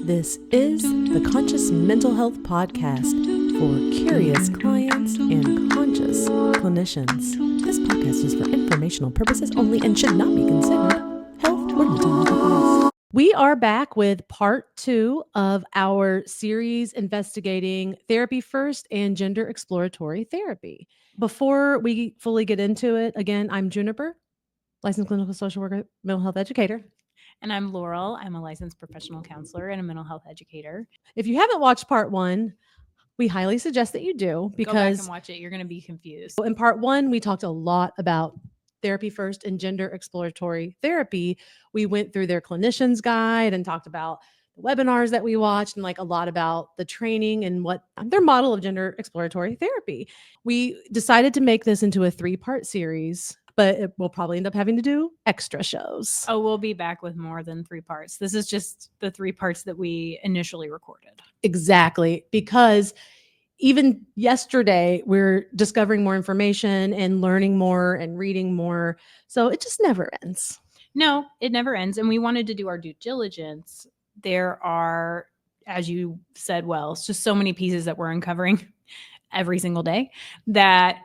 This is the Conscious Mental Health Podcast for curious clients and conscious clinicians. This podcast is for informational purposes only and should not be considered health or mental health advice. We are back with part 2 of our series investigating therapy first and gender exploratory therapy. Before we fully get into it, again, I'm Juniper, licensed clinical social worker, mental health educator. And I'm Laurel. I'm a licensed professional counselor and a mental health educator. If you haven't watched part 1, we highly suggest that you do, because go back and watch it. You're going to be confused. In part 1, we talked a lot about therapy first and gender exploratory therapy. We went through their clinician's guide and talked about the webinars that we watched and like a lot about the training and what their model of gender exploratory therapy. We decided to make this into a 3-part series, but it will probably end up having to do extra shows. Oh, we'll be back with more than 3 parts. This is just the 3 parts that we initially recorded. Exactly, because even yesterday, we're discovering more information and learning more and reading more. So it just never ends. No, it never ends. And we wanted to do our due diligence. There are, as you said, well, it's just so many pieces that we're uncovering every single day that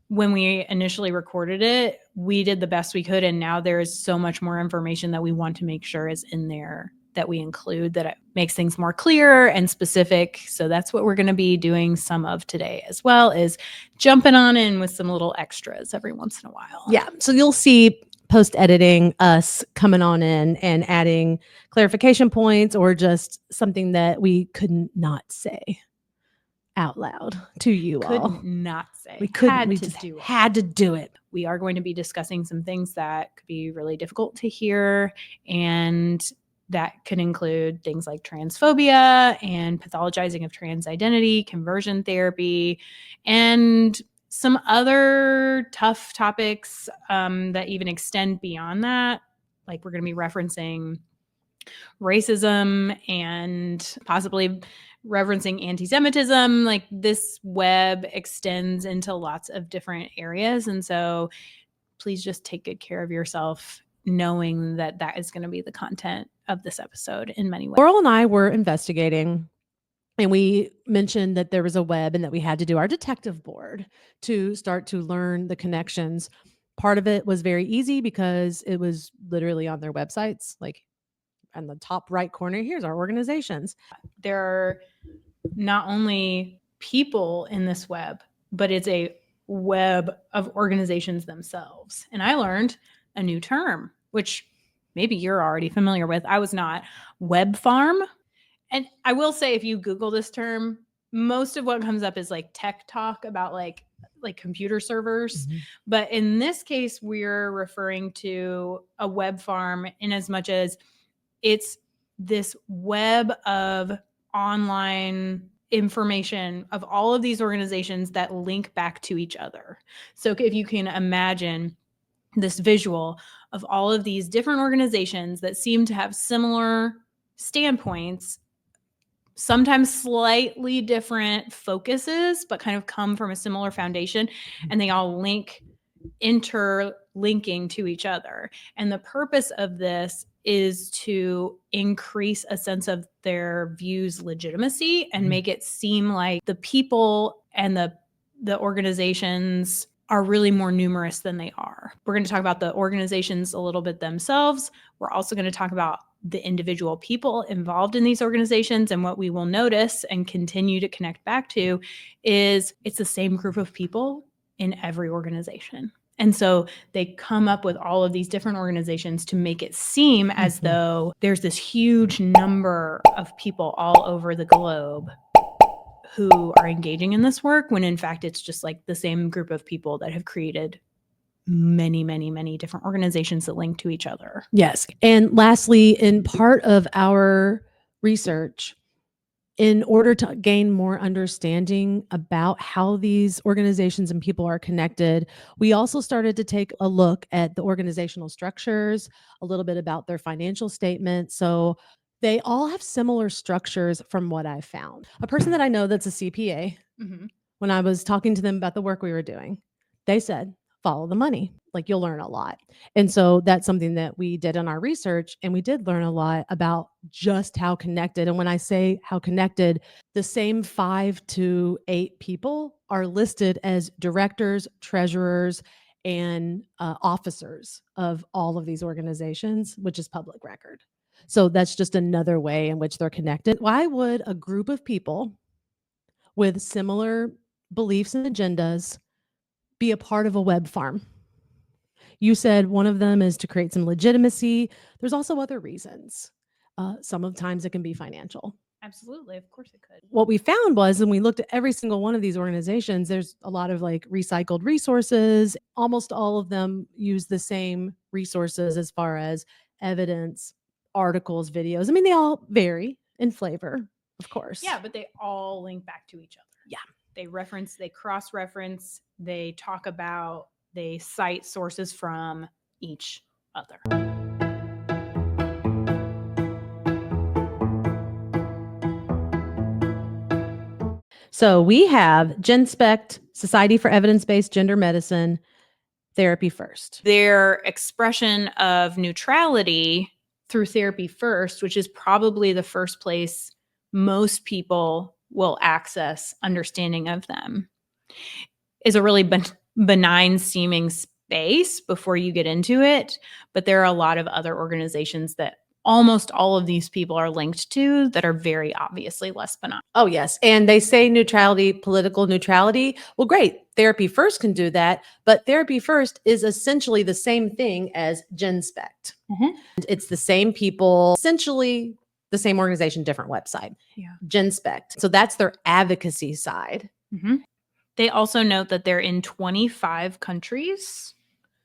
when we initially recorded it, we did the best we could. And now there is so much more information that we want to make sure is in there that we include, that it makes things more clear and specific. So that's what we're going to be doing some of today as well, is jumping on in with some little extras every once in a while. Yeah. So you'll see post-editing us coming on in and adding clarification points or just something that we couldn't not say out loud to you all. Could not say. We couldn't. Had We to just do it. had to do it. We are going to be discussing some things that could be really difficult to hear, and that could include things like transphobia and pathologizing of trans identity, conversion therapy, and some other tough topics that even extend beyond that. Like we're going to be referencing racism and possibly referencing anti-Semitism. Like this web extends into lots of different areas. And so please just take good care of yourself, knowing that that is going to be the content of this episode in many ways. Laurel and I were investigating, and we mentioned that there was a web and that we had to do our detective board to start to learn the connections. Part of it was very easy because it was literally on their websites, like on the top right corner, here's our organizations. There are not only people in this web, but it's a web of organizations themselves. And I learned a new term, which maybe you're already familiar with. I was not. Web farm. And I will say, if you Google this term, most of what comes up is like tech talk about like computer servers. Mm-hmm. But in this case, we're referring to a web farm in as much as it's this web of online information of all of these organizations that link back to each other. So if you can imagine this visual of all of these different organizations that seem to have similar standpoints, sometimes slightly different focuses, but kind of come from a similar foundation, and they all interlinking to each other. And the purpose of this is to increase a sense of their views' legitimacy and make it seem like the people and the organizations are really more numerous than they are. We're going to talk about the organizations a little bit themselves. We're also going to talk about the individual people involved in these organizations, and what we will notice and continue to connect back to is it's the same group of people in every organization. And so they come up with all of these different organizations to make it seem as though there's this huge number of people all over the globe who are engaging in this work, when in fact it's just like the same group of people that have created many, many, many different organizations that link to each other. Yes. And lastly, in part of our research, in order to gain more understanding about how these organizations and people are connected, we also started to take a look at the organizational structures, a little bit about their financial statements. So they all have similar structures from what I found. A person that I know that's a CPA, when I was talking to them about the work we were doing, they said, follow the money. Like, you'll learn a lot. And so that's something that we did in our research, and we did learn a lot about just how connected. And when I say how connected, the same 5 to 8 people are listed as directors, treasurers, and officers of all of these organizations, which is public record. So that's just another way in which they're connected. Why would a group of people with similar beliefs and agendas be a part of a web farm? You said one of them is to create some legitimacy. There's also other reasons. Sometimes it can be financial. Absolutely. Of course it could. What we found was, when we looked at every single one of these organizations, there's a lot of like recycled resources. Almost all of them use the same resources as far as evidence, articles, videos. I mean, they all vary in flavor, of course. Yeah, but they all link back to each other. Yeah. They cross-reference, they talk about, they cite sources from each other. So we have GenSpec, Society for Evidence-Based Gender Medicine, Therapy First. Their expression of neutrality through Therapy First, which is probably the first place most people will access understanding of them, is a really benign seeming space before you get into it. But there are a lot of other organizations that almost all of these people are linked to that are very obviously less benign. Oh, yes. And they say neutrality, political neutrality. Well, great. Therapy First can do that. But Therapy First is essentially the same thing as GenSpec. It's the same people, essentially the same organization, different website. Yeah. GenSpec. So that's their advocacy side. They also note that they're in 25 countries.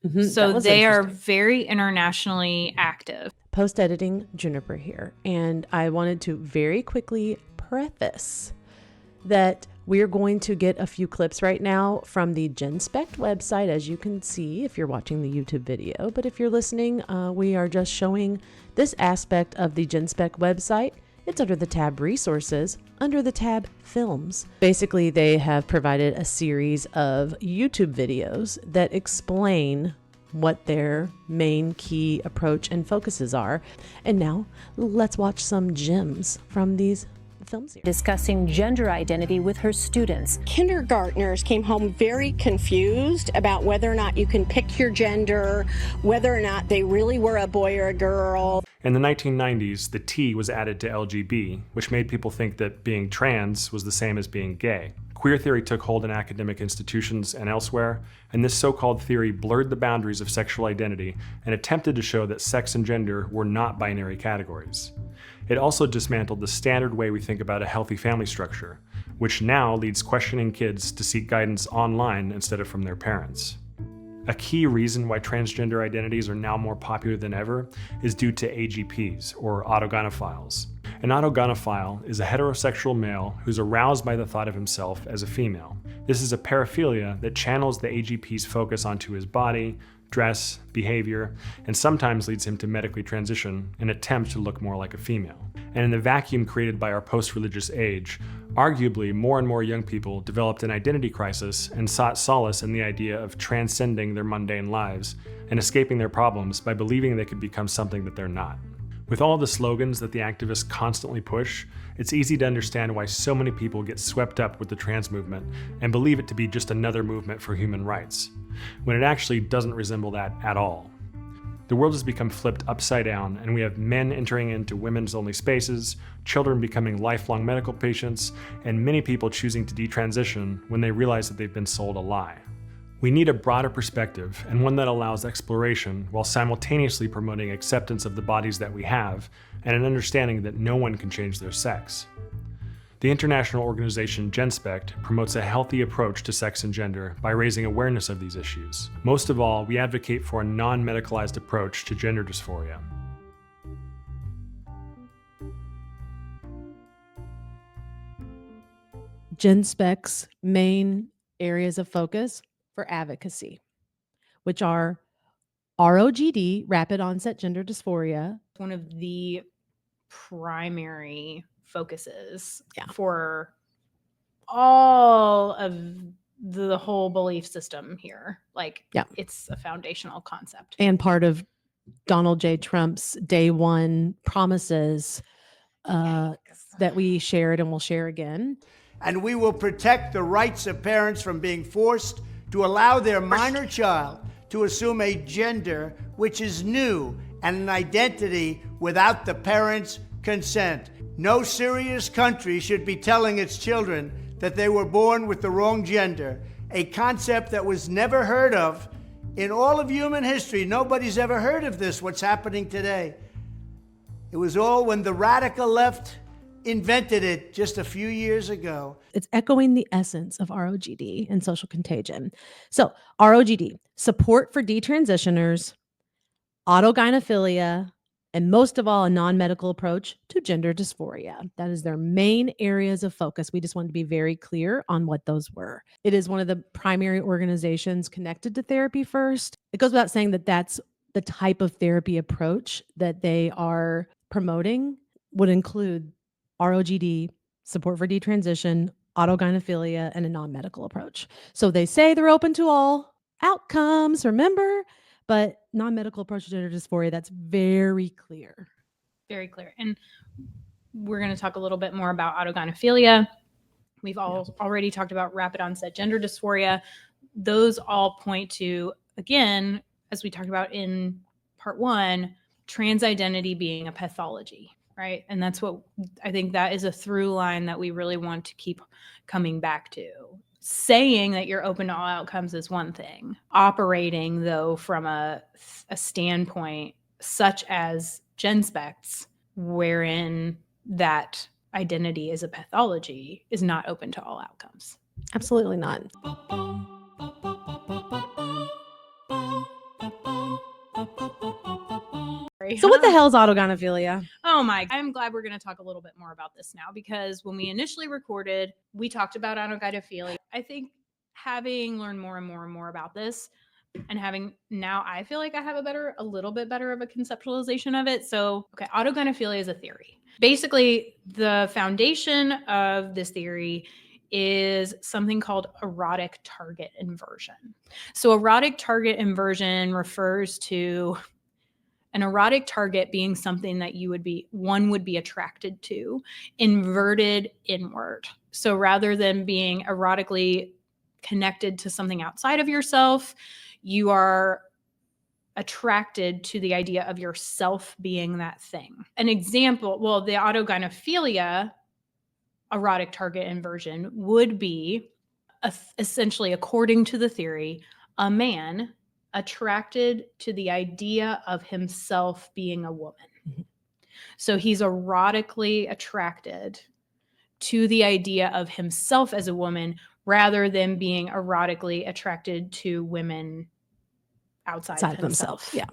That So was they are interesting. very internationally active. Post-editing Juniper here, and I wanted to very quickly preface that we're going to get a few clips right now from the GenSpec website, as you can see if you're watching the YouTube video. But if you're listening, we are just showing this aspect of the GenSpec website. It's under the tab Resources, under the tab Films. Basically, they have provided a series of YouTube videos that explain what their main key approach and focuses are. And now let's watch some gems from these films here. Discussing gender identity with her students. Kindergartners came home very confused about whether or not you can pick your gender, whether or not they really were a boy or a girl. In the 1990s, the T was added to LGB, which made people think that being trans was the same as being gay. Queer theory took hold in academic institutions and elsewhere, and this so-called theory blurred the boundaries of sexual identity and attempted to show that sex and gender were not binary categories. It also dismantled the standard way we think about a healthy family structure, which now leads questioning kids to seek guidance online instead of from their parents. A key reason why transgender identities are now more popular than ever is due to AGPs, or autogynephiles. An autogynephile is a heterosexual male who's aroused by the thought of himself as a female. This is a paraphilia that channels the AGP's focus onto his body, dress, behavior, and sometimes leads him to medically transition in an attempt to look more like a female. And in the vacuum created by our post-religious age, arguably more and more young people developed an identity crisis and sought solace in the idea of transcending their mundane lives and escaping their problems by believing they could become something that they're not. With all the slogans that the activists constantly push, it's easy to understand why so many people get swept up with the trans movement and believe it to be just another movement for human rights, when it actually doesn't resemble that at all. The world has become flipped upside down, and we have men entering into women's only spaces, children becoming lifelong medical patients, and many people choosing to detransition when they realize that they've been sold a lie. We need a broader perspective, and one that allows exploration while simultaneously promoting acceptance of the bodies that we have and an understanding that no one can change their sex. The international organization GenSpec promotes a healthy approach to sex and gender by raising awareness of these issues. Most of all, we advocate for a non-medicalized approach to gender dysphoria. GenSpec's main areas of focus for advocacy, which are ROGD, rapid onset gender dysphoria. One of the primary focuses Yeah. for all of the whole belief system here. Like, Yeah. it's a foundational concept. And part of Donald J. Trump's day one promises that we shared and will share again. And we will protect the rights of parents from being forced to allow their minor child to assume a gender which is new and an identity without the parents' consent. No serious country should be telling its children that they were born with the wrong gender, a concept that was never heard of in all of human history. Nobody's ever heard of this, what's happening today. It was all when the radical left invented it just a few years ago. It's echoing the essence of ROGD and social contagion. So ROGD, support for detransitioners, autogynephilia, and most of all, a non-medical approach to gender dysphoria. That is their main areas of focus. We just wanted to be very clear on what those were. It is one of the primary organizations connected to Therapy First. It goes without saying that that's the type of therapy approach that they are promoting would include ROGD, support for detransition, autogynephilia, and a non-medical approach. So they say they're open to all outcomes, remember? But non-medical approach to gender dysphoria, that's very clear. Very clear. And we're going to talk a little bit more about autogynephilia. We've already talked about rapid onset gender dysphoria. Those all point to, again, as we talked about in part one, trans identity being a pathology, right? And that's what I think that is a through line that we really want to keep coming back to. Saying that you're open to all outcomes is one thing. Operating, though, from a standpoint such as GenSpec's, wherein that identity is a pathology, is not open to all outcomes. Absolutely not. So what the hell is autogynephilia? Oh my, I'm glad we're going to talk a little bit more about this now, because when we initially recorded, we talked about autogynephilia. I think having learned more and more and more about this, and having now, I feel like I have a little bit better of a conceptualization of it. So, okay, autogynephilia is a theory. Basically, the foundation of this theory is something called erotic target inversion. So erotic target inversion refers to an erotic target being something that one would be attracted to, inverted inward. So rather than being erotically connected to something outside of yourself, you are attracted to the idea of yourself being that thing. An example, the autogynephilia erotic target inversion would be essentially, according to the theory, a man attracted to the idea of himself being a woman. Mm-hmm. So he's erotically attracted to the idea of himself as a woman rather than being erotically attracted to women outside of himself. Yeah.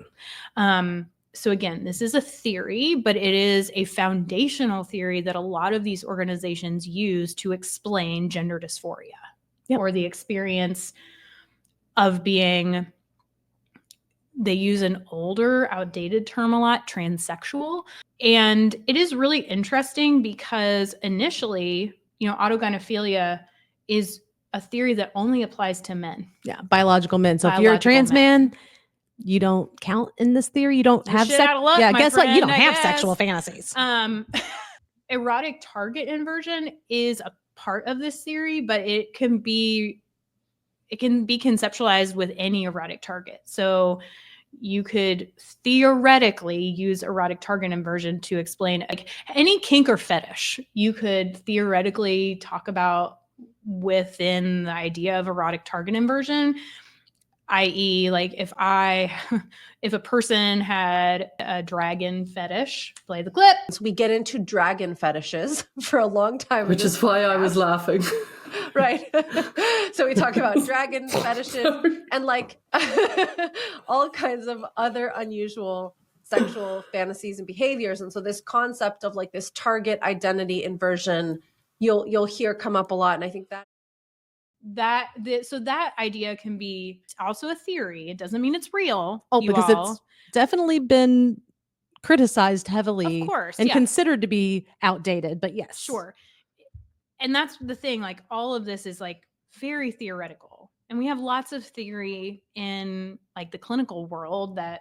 So again, this is a theory, but it is a foundational theory that a lot of these organizations use to explain gender dysphoria. Yep. Or the experience of being, they use an older, outdated term a lot, transsexual. And it is really interesting because initially, autogynephilia is a theory that only applies to men. Yeah, biological men. So if you're a trans man, you don't count in this theory. You don't have sex. Yeah, guess what? You don't have sexual fantasies. Erotic target inversion is a part of this theory, but it can be conceptualized with any erotic target. So you could theoretically use erotic target inversion to explain like any kink or fetish. You could theoretically talk about within the idea of erotic target inversion, i.e., like if a person had a dragon fetish, play the clip. So we get into dragon fetishes for a long time. Which is why I was laughing. Right. So we talk about dragon fetishes and like all kinds of other unusual sexual fantasies and behaviors. And so this concept of like this target identity inversion, you'll hear come up a lot. And I think so that idea can be also a theory. It doesn't mean it's real. Because it's definitely been criticized heavily, of course, and considered to be outdated, but yes. Sure. And that's the thing, like all of this is like very theoretical. And we have lots of theory in like the clinical world that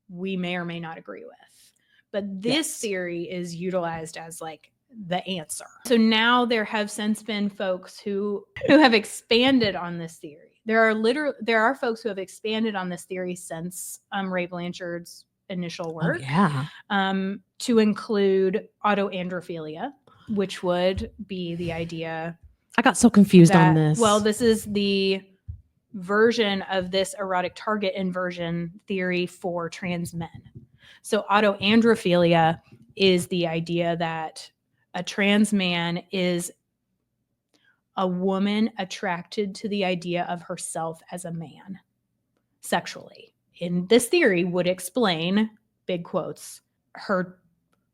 we may or may not agree with. But this theory is utilized as like the answer. So now there have since been folks who have expanded on this theory. There are folks who have expanded on this theory since Ray Blanchard's initial work. To include autoandrophilia, which would be the idea. I got so confused on this. Well, this is the version of this erotic target inversion theory for trans men. So autoandrophilia is the idea that a trans man is a woman attracted to the idea of herself as a man sexually. In this theory would explain, big quotes, her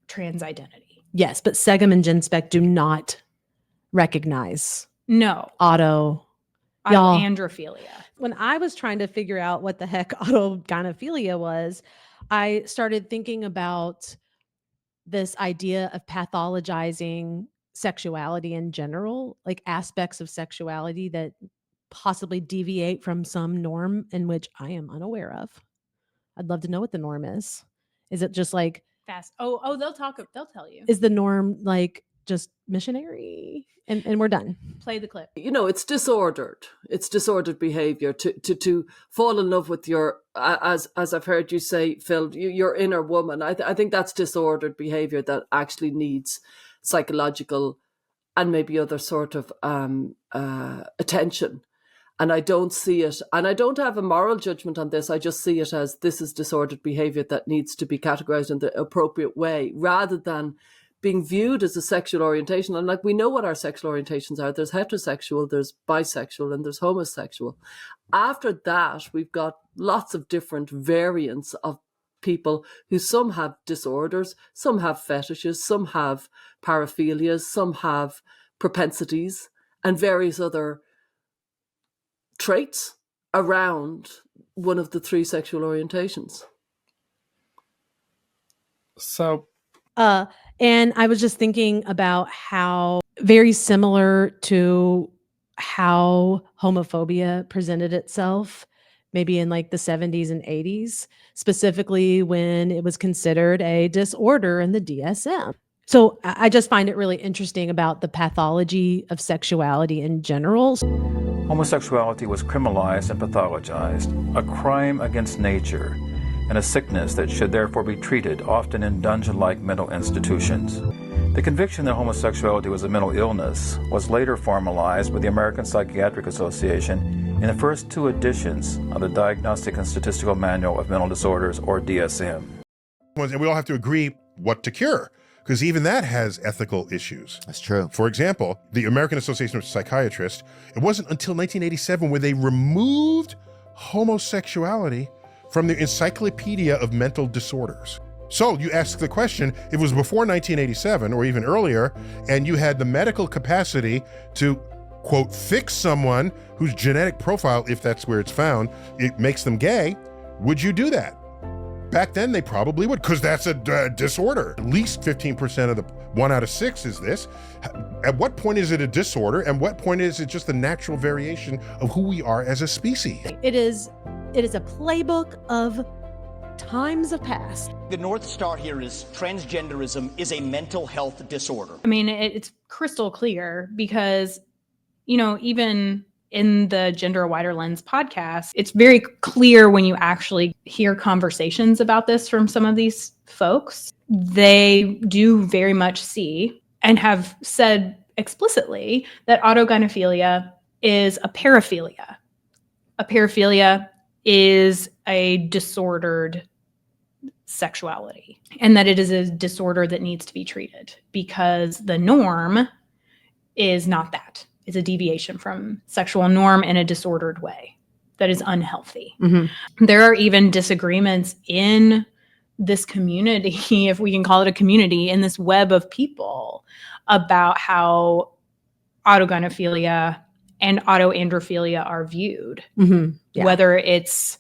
trans identity. Yes, but SEGM and GenSpec do not recognize autoandrophilia. When I was trying to figure out what the heck autogynephilia was, I started thinking about this idea of pathologizing sexuality in general, like aspects of sexuality that possibly deviate from some norm in which I am unaware of. I'd love to know what the norm is. Is it just like fast? Oh, they'll tell you. Is the norm like just missionary and we're done? Play the clip. It's disordered. It's disordered behavior to fall in love with your, as I've heard you say, Phil, your inner woman. I think that's disordered behavior that actually needs psychological and maybe other sort of attention. And I don't see it, and I don't have a moral judgment on this. I just see it as this is disordered behavior that needs to be categorized in the appropriate way, rather than being viewed as a sexual orientation. And like, we know what our sexual orientations are. There's heterosexual, there's bisexual, and there's homosexual. After that, we've got lots of different variants of people who some have disorders, some have fetishes, some have paraphilias, some have propensities, and various other traits around one of the three sexual orientations. So, and I was just thinking about how very similar to how homophobia presented itself, maybe in like the 70s and 80s, specifically when it was considered a disorder in the DSM. So I just find it really interesting about the pathology of sexuality in general. homosexuality was criminalized and pathologized, a crime against nature, and a sickness that should therefore be treated, often in dungeon-like mental institutions. The conviction that homosexuality was a mental illness was later formalized with the American Psychiatric Association in the first two editions of the Diagnostic and Statistical Manual of Mental Disorders, or DSM. And we all have to agree what to cure, because even that has ethical issues. That's true. For example, the American Association of Psychiatrists, it wasn't until 1987 where they removed homosexuality from the Encyclopedia of Mental Disorders. So you ask the question, if it was before 1987 or even earlier, and you had the medical capacity to, quote, fix someone whose genetic profile, if that's where it's found, it makes them gay, would you do that? Back then, they probably would, because that's a disorder. At least 15% of the 1 out of 6 is this. At what point is it a disorder? And what point is it just the natural variation of who we are as a species? It is a playbook of times of past. The North Star here is transgenderism is a mental health disorder. I mean, it's crystal clear because, even in the Gender a Wider Lens podcast, it's very clear when you actually hear conversations about this from some of these folks. They do very much see and have said explicitly that autogynephilia is a paraphilia. A paraphilia is a disordered sexuality, and that it is a disorder that needs to be treated because the norm is not that. It's a deviation from sexual norm in a disordered way that is unhealthy. Mm-hmm. There are even disagreements in this community, if we can call it a community, in this web of people about how autogynephilia and autoandrophilia are viewed. Mm-hmm. Yeah. Whether it's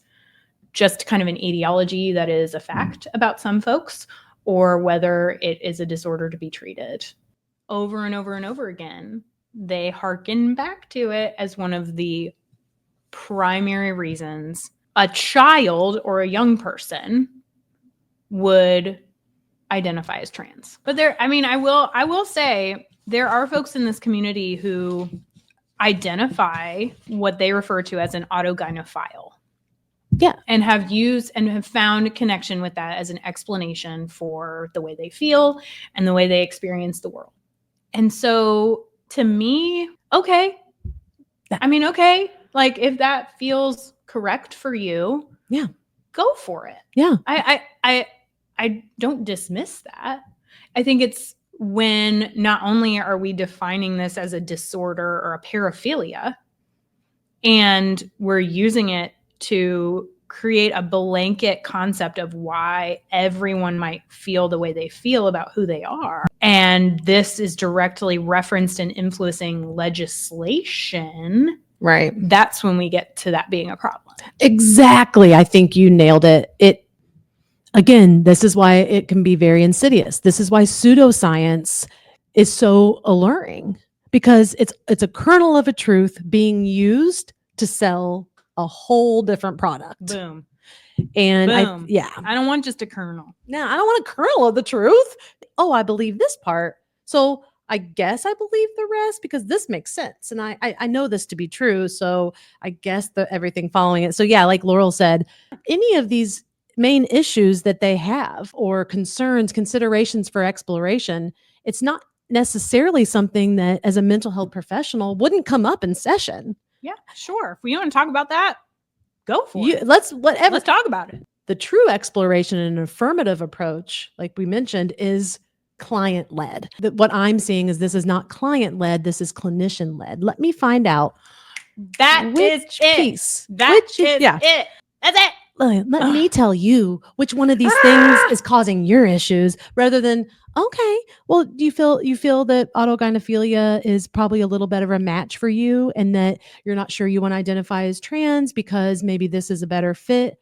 just kind of an etiology that is a fact about some folks, or whether it is a disorder to be treated. Over and over and over again, they hearken back to it as one of the primary reasons a child or a young person would identify as trans. But I will say there are folks in this community who identify what they refer to as an autogynephile. Yeah. And have used and have found connection with that as an explanation for the way they feel and the way they experience the world. And so to me, okay. Okay. Like if that feels correct for you, yeah, go for it. Yeah. I don't dismiss that. I think it's when not only are we defining this as a disorder or a paraphilia, and we're using it to create a blanket concept of why everyone might feel the way they feel about who they are. And this is directly referenced in influencing legislation. Right. That's when we get to that being a problem. Exactly. I think you nailed it. Again, this is why it can be very insidious. This is why pseudoscience is so alluring, because it's a kernel of a truth being used to sell a whole different product. Boom. And Boom. I don't want just a kernel. No, I don't want a kernel of the truth. Oh, I believe this part, so I guess I believe the rest because this makes sense. And I know this to be true. So I guess everything following it. So yeah, like Laurel said, any of these main issues that they have or concerns, considerations for exploration, it's not necessarily something that as a mental health professional wouldn't come up in session. Yeah, sure. If we want to talk about that, go for it. Let's talk about it. The true exploration and affirmative approach, like we mentioned, is client-led. What I'm seeing is this is not client-led, this is clinician-led. Let me find out which piece. It. That's it. Let me tell you which one of these things is causing your issues, rather than, okay, well, do you feel that autogynephilia is probably a little better of a match for you and that you're not sure you want to identify as trans because maybe this is a better fit?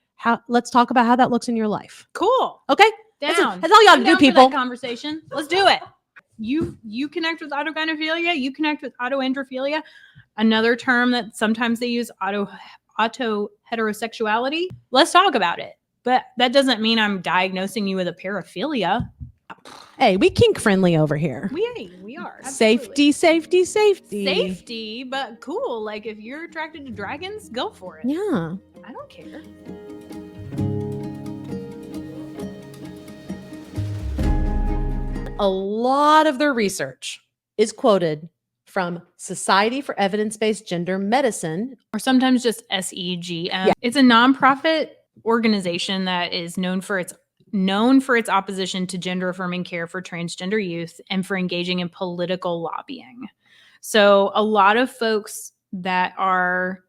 Let's talk about how that looks in your life. Cool. Okay? Down. That's all you ought to do, people. Conversation. Let's do it. You connect with autogynephilia. You connect with autoandrophilia. Another term that sometimes they use, auto heterosexuality. Let's talk about it. But that doesn't mean I'm diagnosing you with a paraphilia. Hey, we kink friendly over here. We are. Absolutely. Safety. But cool. Like if you're attracted to dragons, go for it. Yeah. I don't care. A lot of their research is quoted from Society for Evidence-Based Gender Medicine, or sometimes just SEGM. Yeah. It's a nonprofit organization that is known for its opposition to gender-affirming care for transgender youth and for engaging in political lobbying. So a lot of folks that are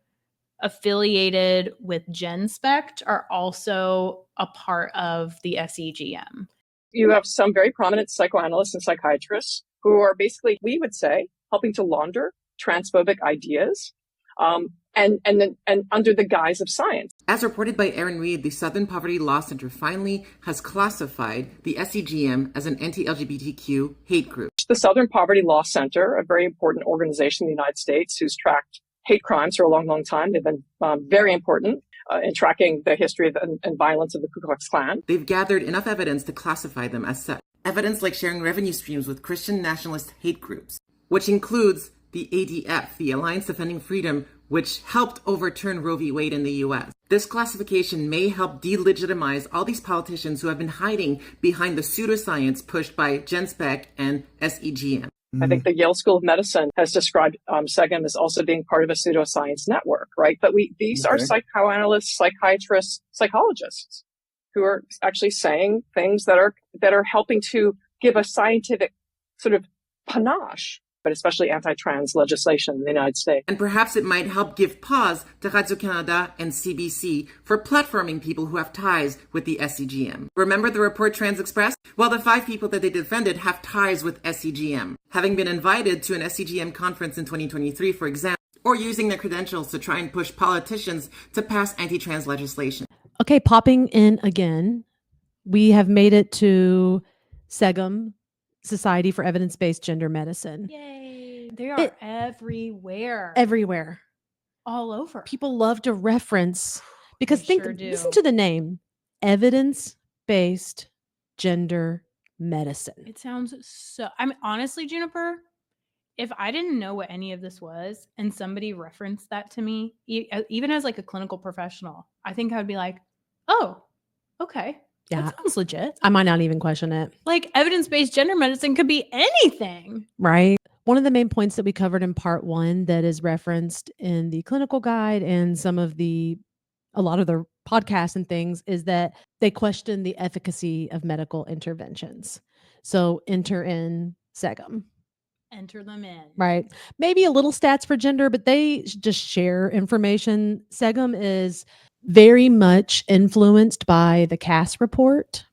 affiliated with GenSpec are also a part of the SEGM. You have some very prominent psychoanalysts and psychiatrists who are basically, we would say, helping to launder transphobic ideas, and under the guise of science. As reported by Erin Reed, the Southern Poverty Law Center finally has classified the SEGM as an anti-LGBTQ hate group. The Southern Poverty Law Center, a very important organization in the United States who's tracked hate crimes for a long, long time. They've been very important in tracking the history of and violence of the Ku Klux Klan. They've gathered enough evidence to classify them as such. Evidence like sharing revenue streams with Christian nationalist hate groups, which includes the ADF, the Alliance Defending Freedom, which helped overturn Roe v. Wade in the U.S. This classification may help delegitimize all these politicians who have been hiding behind the pseudoscience pushed by GenSpec and SEGM. I think the Yale School of Medicine has described SEGM as also being part of a pseudoscience network, right? But these are psychoanalysts, psychiatrists, psychologists who are actually saying things that are helping to give a scientific sort of panache, but especially anti-trans legislation in the United States. And perhaps it might help give pause to Radio-Canada and CBC for platforming people who have ties with the SEGM. Remember the report Trans Express? Well, the 5 people that they defended have ties with SEGM, having been invited to an SEGM conference in 2023, for example, or using their credentials to try and push politicians to pass anti-trans legislation. Okay, popping in again, we have made it to SEGM, Society for Evidence-Based Gender Medicine. Yay. They are everywhere. Everywhere. All over. People love to reference because Sure do. listen to the name, evidence-based gender medicine. It sounds so, I mean, honestly, Juniper, if I didn't know what any of this was and somebody referenced that to me, even as like a clinical professional, I think I would be like, oh, okay. Yeah. That sounds legit. I might not even question it. Like evidence-based gender medicine could be anything. Right. One of the main points that we covered in part 1 that is referenced in the clinical guide and a lot of the podcasts and things is that they question the efficacy of medical interventions. So enter in SEGM. Enter them in. Right. Maybe a little stats for gender, but they just share information. SEGM is very much influenced by the Cass report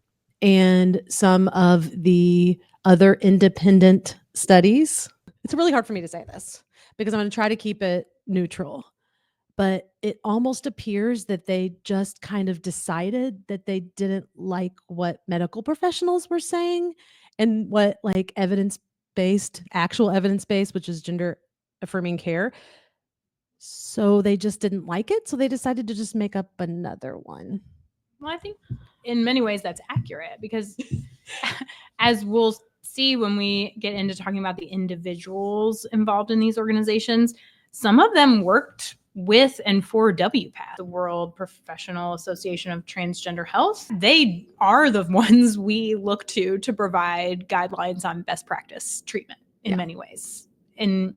and some of the other independent studies. It's really hard for me to say this because I'm going to try to keep it neutral. But it almost appears that they just kind of decided that they didn't like what medical professionals were saying and what like actual evidence-based, which is gender affirming care. So they just didn't like it. So they decided to just make up another one. Well, I think in many ways that's accurate because as we'll see when we get into talking about the individuals involved in these organizations, some of them worked with and for WPATH, the World Professional Association of Transgender Health. They are the ones we look to provide guidelines on best practice treatment in many ways, in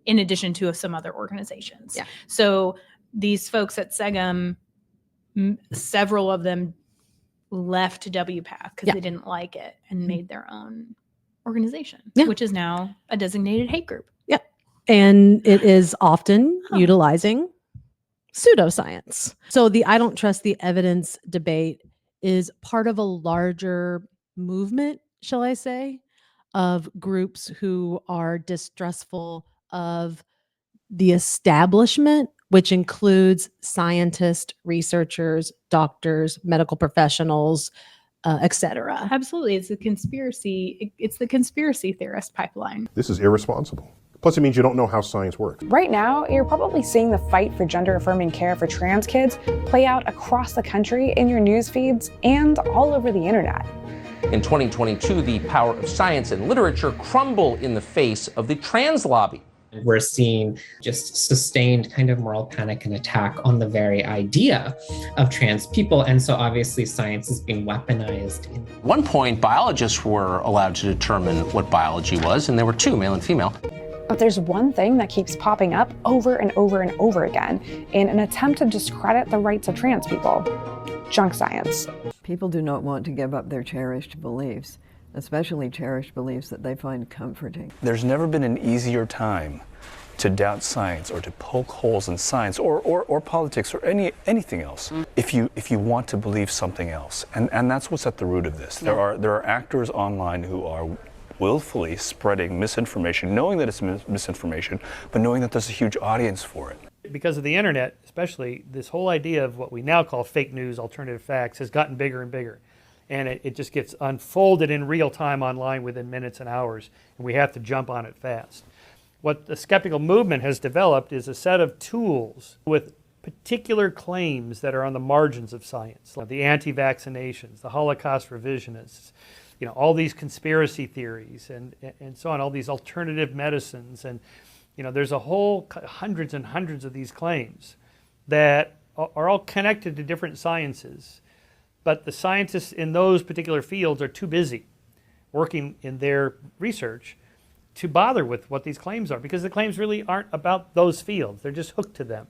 addition to some other organizations. Yeah. So these folks at SEGM, several of them left WPATH because they didn't like it and made their own organization, which is now a designated hate group. Yep. And it is often utilizing pseudoscience. So the I don't trust the evidence debate is part of a larger movement, shall I say, of groups who are distrustful of the establishment, which includes scientists, researchers, doctors, medical professionals, etc. Absolutely. It's a conspiracy. It's the conspiracy theorist pipeline. This is irresponsible. Plus, it means you don't know how science works. Right now, you're probably seeing the fight for gender-affirming care for trans kids play out across the country in your news feeds and all over the internet. In 2022, the power of science and literature crumble in the face of the trans lobby. We're seeing just sustained kind of moral panic and attack on the very idea of trans people. And so obviously science is being weaponized. At one point, biologists were allowed to determine what biology was, and there were two, male and female. But there's one thing that keeps popping up over and over and over again in an attempt to discredit the rights of trans people: junk science. People do not want to give up their cherished beliefs, especially cherished beliefs that they find comforting. There's never been an easier time to doubt science or to poke holes in science or politics or anything else if you want to believe something else. And that's what's at the root of this. There are actors online who are willfully spreading misinformation, knowing that it's misinformation, but knowing that there's a huge audience for it. Because of the internet, especially, this whole idea of what we now call fake news, alternative facts, has gotten bigger and bigger. And it just gets unfolded in real time online within minutes and hours, and we have to jump on it fast. What the skeptical movement has developed is a set of tools with particular claims that are on the margins of science, like the anti-vaccinations, the Holocaust revisionists, all these conspiracy theories and so on, all these alternative medicines. And, there's a whole hundreds and hundreds of these claims that are all connected to different sciences. But the scientists in those particular fields are too busy working in their research to bother with what these claims are, because the claims really aren't about those fields. They're just hooked to them.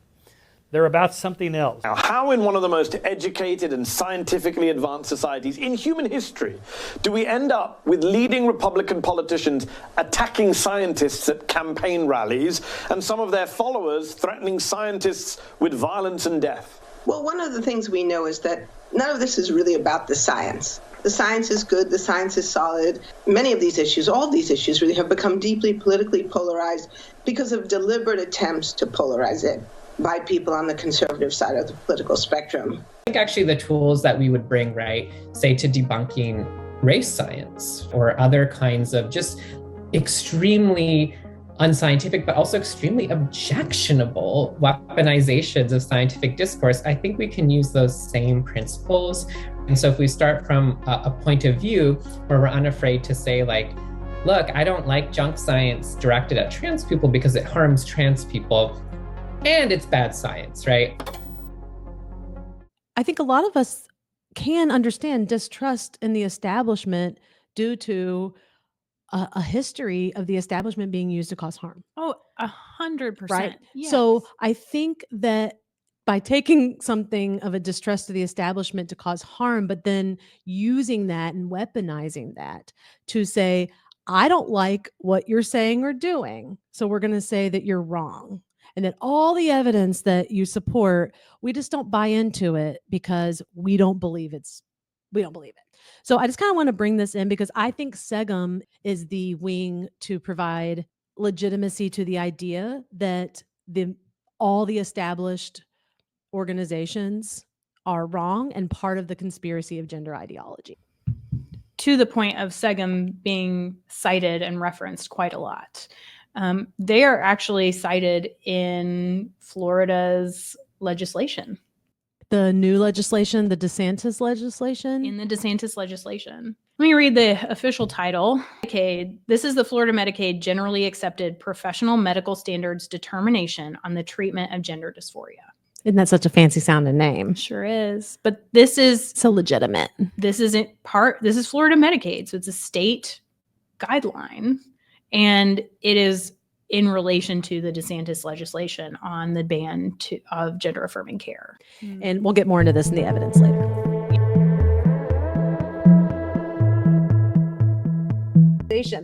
They're about something else. Now, how in one of the most educated and scientifically advanced societies in human history do we end up with leading Republican politicians attacking scientists at campaign rallies and some of their followers threatening scientists with violence and death? Well, one of the things we know is that none of this is really about the science. The science is good, the science is solid. Many of these issues, all of these issues really have become deeply politically polarized because of deliberate attempts to polarize it by people on the conservative side of the political spectrum. I think actually the tools that we would bring, right, say to debunking race science or other kinds of just extremely unscientific, but also extremely objectionable weaponizations of scientific discourse, I think we can use those same principles. And so if we start from a point of view where we're unafraid to say, like, look, I don't like junk science directed at trans people because it harms trans people and it's bad science, right? I think a lot of us can understand distrust in the establishment due to a history of the establishment being used to cause harm. Oh, 100%. Right. Yes. So I think that by taking something of a distrust to the establishment to cause harm, but then using that and weaponizing that to say, I don't like what you're saying or doing, so we're going to say that you're wrong. And that all the evidence that you support, we just don't buy into it because we don't believe it. So I just kind of want to bring this in because I think SEGM is the wing to provide legitimacy to the idea that all the established organizations are wrong and part of the conspiracy of gender ideology. To the point of SEGM being cited and referenced quite a lot. They are actually cited in Florida's legislation. The new legislation, the DeSantis legislation? In the DeSantis legislation. Let me read the official title. Medicaid. This is the Florida Medicaid Generally Accepted Professional Medical Standards Determination on the Treatment of Gender Dysphoria. Isn't that such a fancy sounding name? Sure is. But this is so legitimate. This is Florida Medicaid. So it's a state guideline. And it is in relation to the DeSantis legislation on the ban of gender affirming care. And we'll get more into this in the evidence later.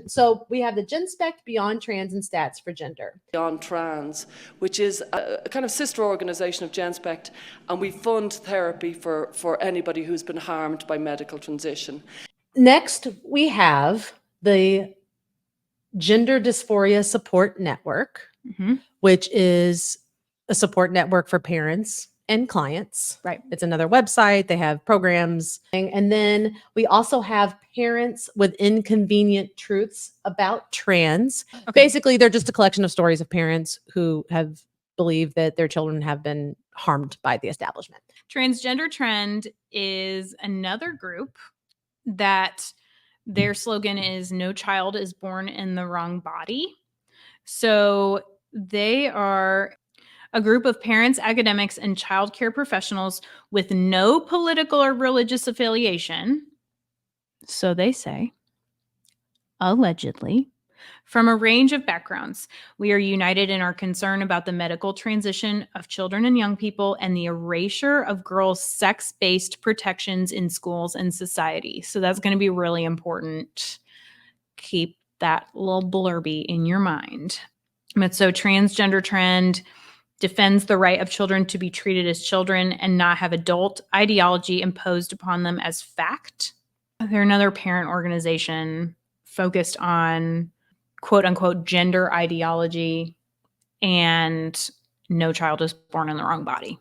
So we have the GenSpec Beyond Trans and Stats for Gender. Beyond Trans, which is a kind of sister organization of GenSpec, and we fund therapy for anybody who's been harmed by medical transition. Next, we have the Gender Dysphoria Support Network, which is a support network for parents and clients. Right. It's another website. They have programs. And then we also have Parents with Inconvenient Truths About Trans. Okay. Basically, they're just a collection of stories of parents who have believed that their children have been harmed by the establishment. Transgender Trend is another group that their slogan is "No child is born in the wrong body." So they are a group of parents, academics, and childcare professionals with no political or religious affiliation. So they say, allegedly, from a range of backgrounds. We are united in our concern about the medical transition of children and young people and the erasure of girls' sex-based protections in schools and society. So that's going to be really important. Keep that little blurby in your mind. But so Transgender Trend defends the right of children to be treated as children and not have adult ideology imposed upon them as fact. They're another parent organization focused on quote unquote gender ideology and no child is born in the wrong body.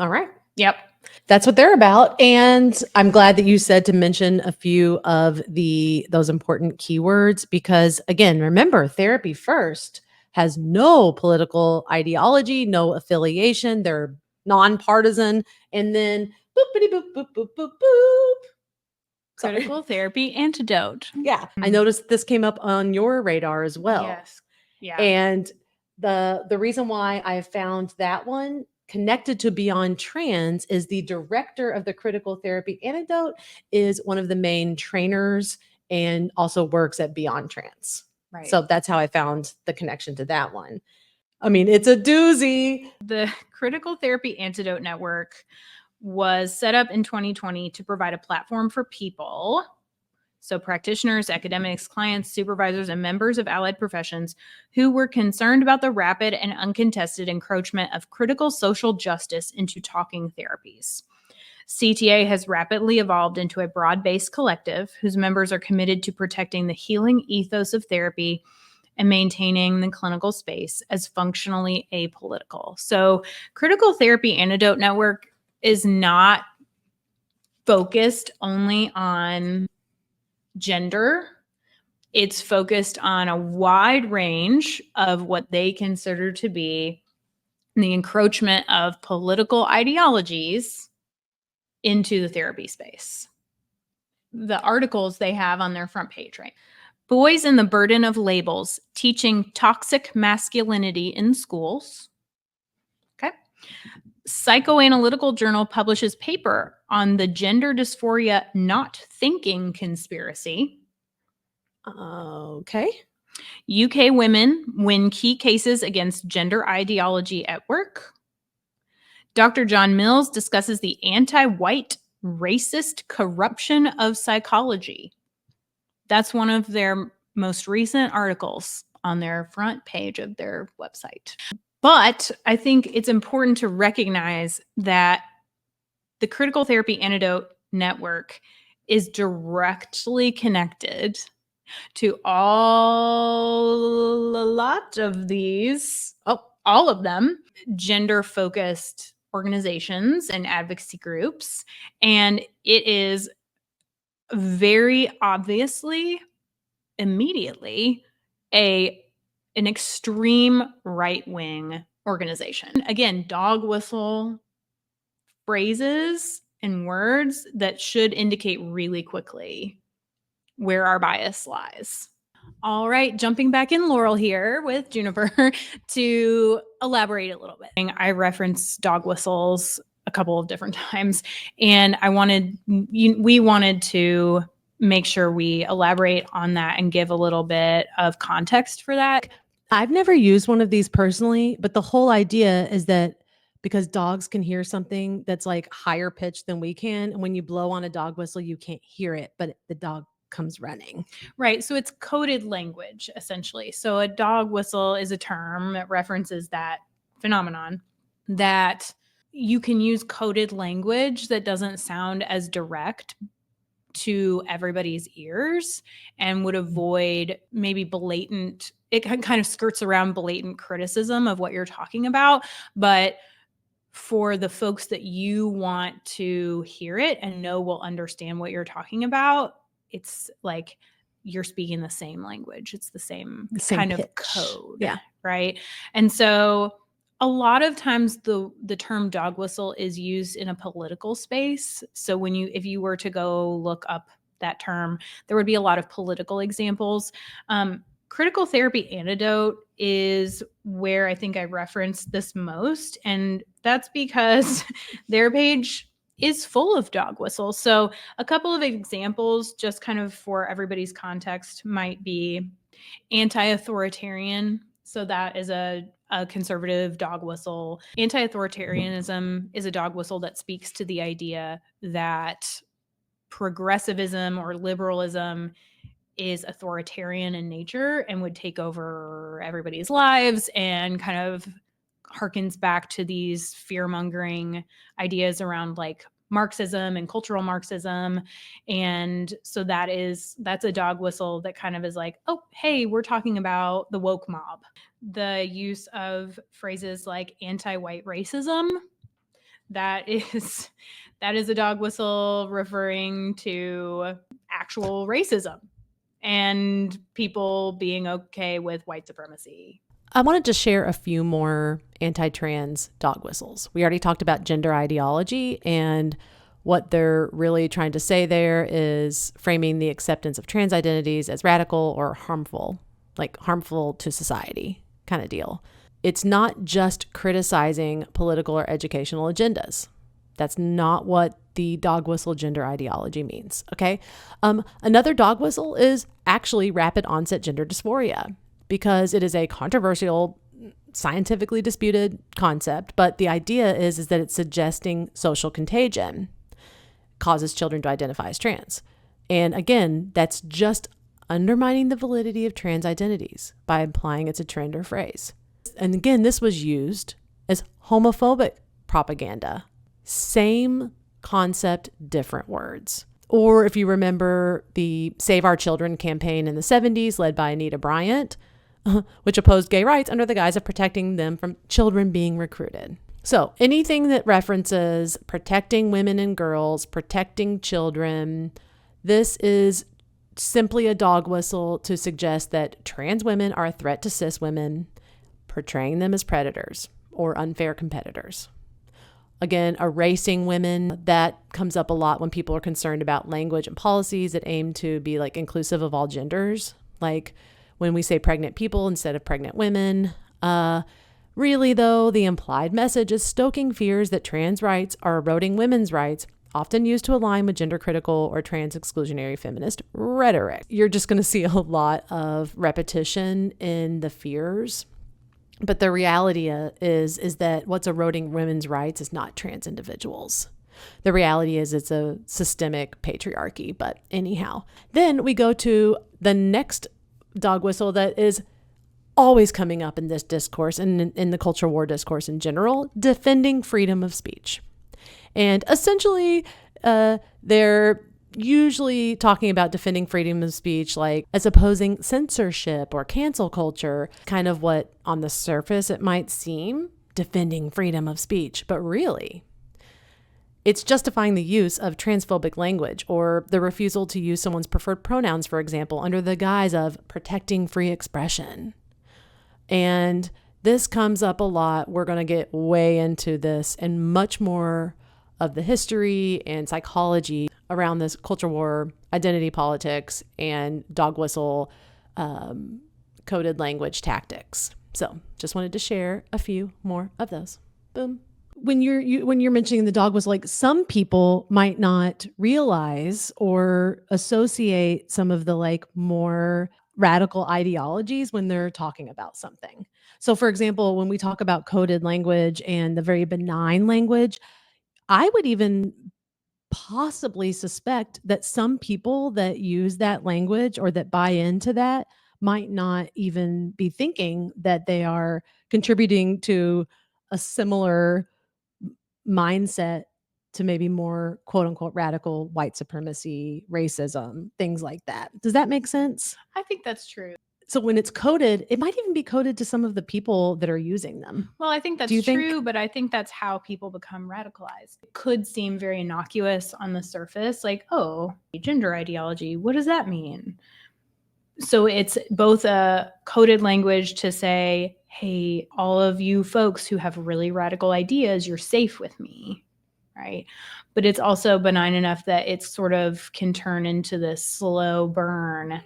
All right. Yep. That's what they're about. And I'm glad that you said to mention a few of those important keywords because again, remember, Therapy First has no political ideology, no affiliation. They're nonpartisan. And then boopity boop, boop, boop, boop, boop. Critical Therapy Antidote. Yeah. I noticed this came up on your radar as well. Yes. Yeah. And the reason why I found that one connected to Beyond Trans is the director of the Critical Therapy Antidote is one of the main trainers and also works at Beyond Trans. Right. So that's how I found the connection to that one. I mean, it's a doozy. The Critical Therapy Antidote Network was set up in 2020 to provide a platform for people, so practitioners, academics, clients, supervisors, and members of allied professions who were concerned about the rapid and uncontested encroachment of critical social justice into talking therapies. CTA has rapidly evolved into a broad-based collective whose members are committed to protecting the healing ethos of therapy and maintaining the clinical space as functionally apolitical. So Critical Therapy Antidote Network is not focused only on gender. It's focused on a wide range of what they consider to be the encroachment of political ideologies into the therapy space. The articles they have on their front page, right? Boys and the Burden of Labels, Teaching Toxic Masculinity in Schools. Okay. Psychoanalytical Journal publishes paper on the gender dysphoria not thinking conspiracy. Okay. UK women win key cases against gender ideology at work. Dr. John Mills discusses the anti-white racist corruption of psychology. That's one of their most recent articles on their front page of their website. But I think it's important to recognize that the Critical Therapy Antidote Network is directly connected to all of them, gender-focused organizations and advocacy groups. And it is very obviously, immediately, an extreme right-wing organization. Again, dog whistle phrases and words that should indicate really quickly where our bias lies. All right, jumping back in Laurel here with Juniper to elaborate a little bit. I referenced dog whistles a couple of different times, and we wanted to make sure we elaborate on that and give a little bit of context for that. I've never used one of these personally, but the whole idea is that because dogs can hear something that's like higher pitched than we can, and when you blow on a dog whistle, you can't hear it, but the dog comes running. Right. So it's coded language, essentially. So a dog whistle is a term that references that phenomenon, that you can use coded language that doesn't sound as direct to everybody's ears and would avoid maybe blatant, it kind of skirts around blatant criticism of what you're talking about. But for the folks that you want to hear it and know will understand what you're talking about, it's like you're speaking the same language. It's the same kind pitch. of code. Yeah. Right. And so a lot of times the term dog whistle is used in a political space. So if you were to go look up that term, there would be a lot of political examples. Critical Therapy Antidote is where I think I referenced this most. And that's because their page is full of dog whistles. So a couple of examples, just kind of for everybody's context, might be anti-authoritarian. So that is a conservative dog whistle. Anti-authoritarianism is a dog whistle that speaks to the idea that progressivism or liberalism is authoritarian in nature and would take over everybody's lives, and kind of harkens back to these fear-mongering ideas around like Marxism and cultural Marxism. And so that's a dog whistle that kind of is like, oh, hey, we're talking about the woke mob. The use of phrases like anti-white racism, that is a dog whistle referring to actual racism and people being okay with white supremacy. I wanted to share a few more anti-trans dog whistles. We already talked about gender ideology, and what they're really trying to say there is framing the acceptance of trans identities as radical or harmful, like harmful to society kind of deal. It's not just criticizing political or educational agendas. That's not what the dog whistle gender ideology means, okay? Another dog whistle is actually rapid onset gender dysphoria, because it is a controversial, scientifically disputed concept, but the idea is that it's suggesting social contagion causes children to identify as trans. And again, that's just undermining the validity of trans identities by implying it's a trend or phrase. And again, this was used as homophobic propaganda. Same concept, different words. Or if you remember the Save Our Children campaign in the 70s, led by Anita Bryant, which opposed gay rights under the guise of protecting them from children being recruited. So anything that references protecting women and girls, protecting children, this is simply a dog whistle to suggest that trans women are a threat to cis women, portraying them as predators or unfair competitors. Again, erasing women, that comes up a lot when people are concerned about language and policies that aim to be like inclusive of all genders. Like when we say pregnant people instead of pregnant women. Really though, the implied message is stoking fears that trans rights are eroding women's rights, often used to align with gender critical or trans exclusionary feminist rhetoric. You're just going to see a lot of repetition in the fears. But the reality is that what's eroding women's rights is not trans individuals. The reality is it's a systemic patriarchy. But anyhow, then we go to the next dog whistle that is always coming up in this discourse and in the culture war discourse in general, defending freedom of speech. And essentially, they're usually talking about defending freedom of speech like as opposing censorship or cancel culture, kind of what on the surface it might seem, defending freedom of speech. But really, it's justifying the use of transphobic language or the refusal to use someone's preferred pronouns, for example, under the guise of protecting free expression. And this comes up a lot. We're going to get way into this and much more of the history and psychology around this culture war, identity politics, and dog whistle coded language tactics. So just wanted to share a few more of those. Boom. When you're mentioning the dog whistle, like some people might not realize or associate some of the like more radical ideologies when they're talking about something. So for example, when we talk about coded language and the very benign language, I would even possibly suspect that some people that use that language or that buy into that might not even be thinking that they are contributing to a similar mindset to maybe more quote unquote radical white supremacy, racism, things like that. Does that make sense? I think that's true. So when it's coded, it might even be coded to some of the people that are using them. Well, I think that's true, but I think that's how people become radicalized. It could seem very innocuous on the surface, like, oh, gender ideology, what does that mean? So it's both a coded language to say, hey, all of you folks who have really radical ideas, you're safe with me, right? But it's also benign enough that it sort of can turn into this slow burn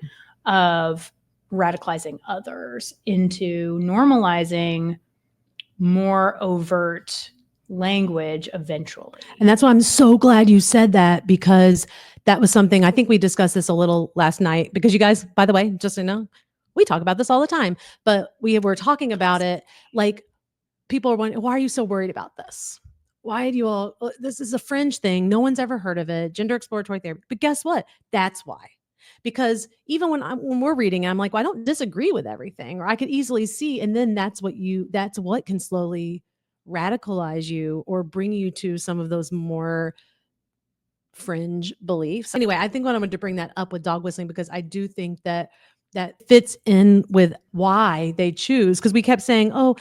of radicalizing others into normalizing more overt language eventually. And that's why I'm so glad you said that, because that was something, I think we discussed this a little last night, because you guys, by the way, just so you know, we talk about this all the time, but we were talking about it like people are wondering, why are you so worried about this? Why do you all, this is a fringe thing. No one's ever heard of it. Gender exploratory therapy. But guess what? That's why. Because even when we're reading, I'm like, well, I don't disagree with everything, or I could easily see. And then that's what can slowly radicalize you or bring you to some of those more fringe beliefs. Anyway, I think I wanted to bring that up with dog whistling, because I do think that fits in with why they choose. Because we kept saying, oh,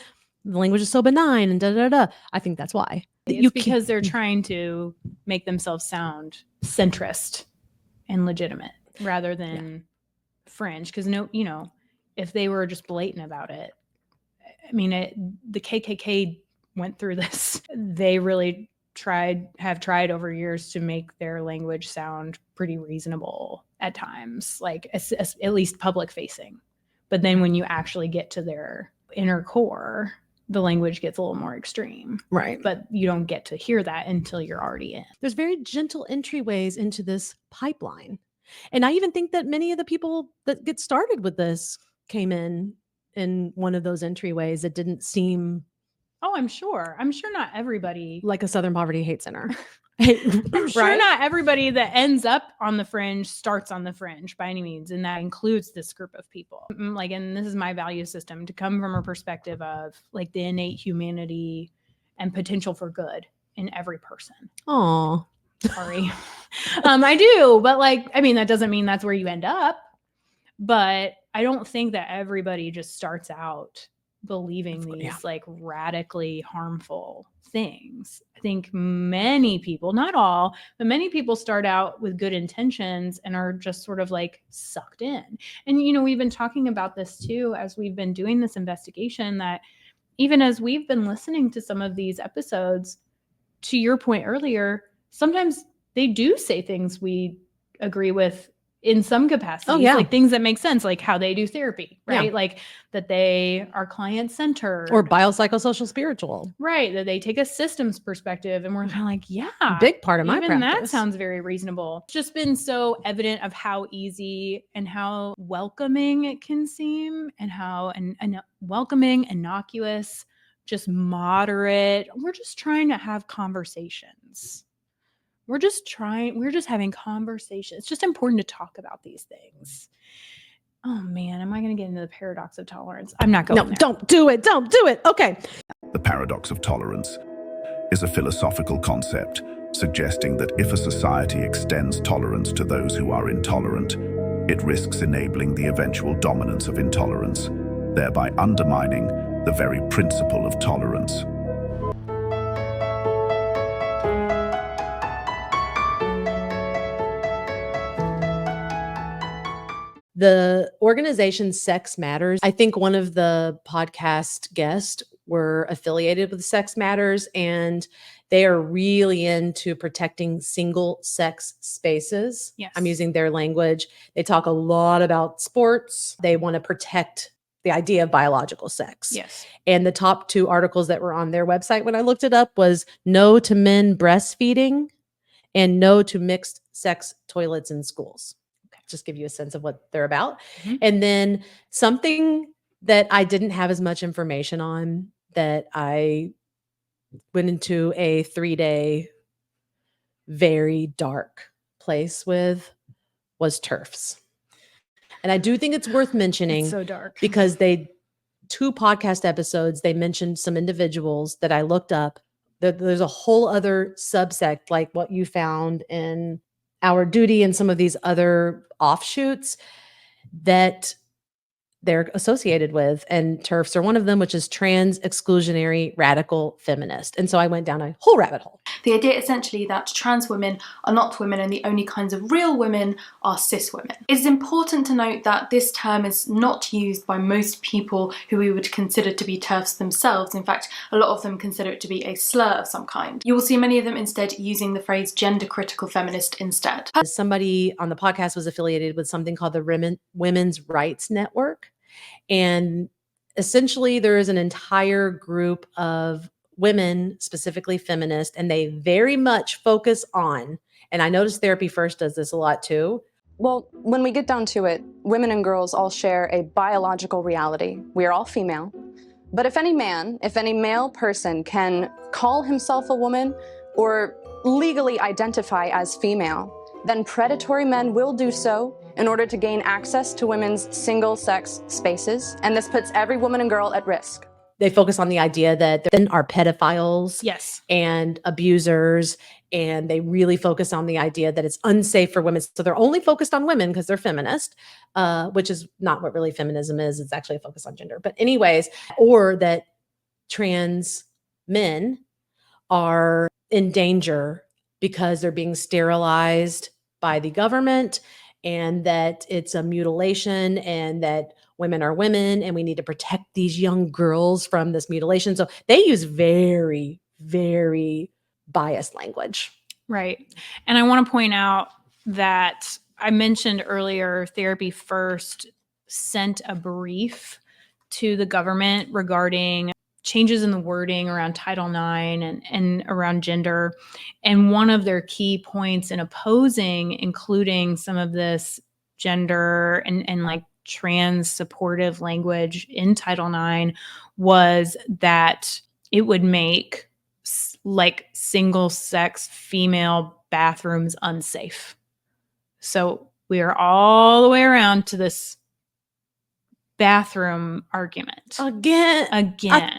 the language is so benign and da da da. I think that's why. It's because they're trying to make themselves sound centrist and legitimate rather than fringe. Because if they were just blatant about it, I mean, the KKK went through this. They really have tried over years to make their language sound pretty reasonable at times, like at least public facing. But then when you actually get to their inner core, the language gets a little more extreme. Right. But you don't get to hear that until you're already in. There's very gentle entryways into this pipeline. And I even think that many of the people that get started with this came in one of those entryways that didn't seem... Oh, I'm sure not everybody... like a Southern Poverty Hate Center. I'm sure not everybody that ends up on the fringe starts on the fringe by any means. And that includes this group of people. Like, and this is my value system, to come from a perspective of like the innate humanity and potential for good in every person. Aw. Sorry. I do. But that doesn't mean that's where you end up. But I don't think that everybody just starts out believing these like radically harmful things. I think many people, not all, but many people start out with good intentions and are just sort of like sucked in. And, you know, we've been talking about this too, as we've been doing this investigation, that even as we've been listening to some of these episodes, to your point earlier, sometimes they do say things we agree with in some capacities, like things that make sense, like how they do therapy, right? Like that they are client-centered. Or biopsychosocial spiritual. Right, that they take a systems perspective, and we're kind of like, yeah. Big part of my even practice. that sounds very reasonable. It's just been so evident of how easy and how welcoming it can seem, and how and welcoming, innocuous, just moderate. We're just trying to have conversations. We're just having conversations. It's just important to talk about these things. Oh man, am I going to get into the paradox of tolerance? I'm not going there. Don't do it. Don't do it. Okay. The paradox of tolerance is a philosophical concept suggesting that if a society extends tolerance to those who are intolerant, it risks enabling the eventual dominance of intolerance, thereby undermining the very principle of tolerance. The organization Sex Matters, I think one of the podcast guests were affiliated with Sex Matters, and they are really into protecting single sex spaces. Yes. I'm using their language. They talk a lot about sports. They want to protect the idea of biological sex. Yes. And the top 2 articles that were on their website when I looked it up was no to men breastfeeding and no to mixed sex toilets in schools. Just give you a sense of what they're about. Mm-hmm. And then something that I didn't have as much information on, that I went into a 3-day very dark place with, was TERFs. And I do think it's worth mentioning. It's so dark. Because 2 podcast episodes, they mentioned some individuals that I looked up. There's a whole other subsect, like what you found in Our Duty and some of these other offshoots that they're associated with. And TERFs are one of them, which is trans exclusionary radical feminist. And so I went down a whole rabbit hole. The idea essentially that trans women are not women and the only kinds of real women are cis women. It is important to note that this term is not used by most people who we would consider to be TERFs themselves. In fact, a lot of them consider it to be a slur of some kind. You will see many of them instead using the phrase gender critical feminist instead. Somebody on the podcast was affiliated with something called the Women's Rights Network. And essentially there is an entire group of women, specifically feminist, and they very much focus on, and I notice Therapy First does this a lot too. Well, when we get down to it, women and girls all share a biological reality. We are all female. But if any male person can call himself a woman or legally identify as female, then predatory men will do so in order to gain access to women's single-sex spaces, and this puts every woman and girl at risk. They focus on the idea that there are pedophiles yes, and abusers, and they really focus on the idea that it's unsafe for women. So they're only focused on women because they're feminist, which is not what really feminism is. It's actually a focus on gender. But anyways, or that trans men are in danger because they're being sterilized by the government, and that it's a mutilation, and that women are women and we need to protect these young girls from this mutilation. So they use very, very biased language. Right. And I want to point out that I mentioned earlier, Therapy First sent a brief to the government regarding changes in the wording around Title IX and around gender. And one of their key points in opposing including some of this gender and like trans supportive language in Title IX was that it would make like single sex female bathrooms unsafe. So we are all the way around to this bathroom argument. Again. I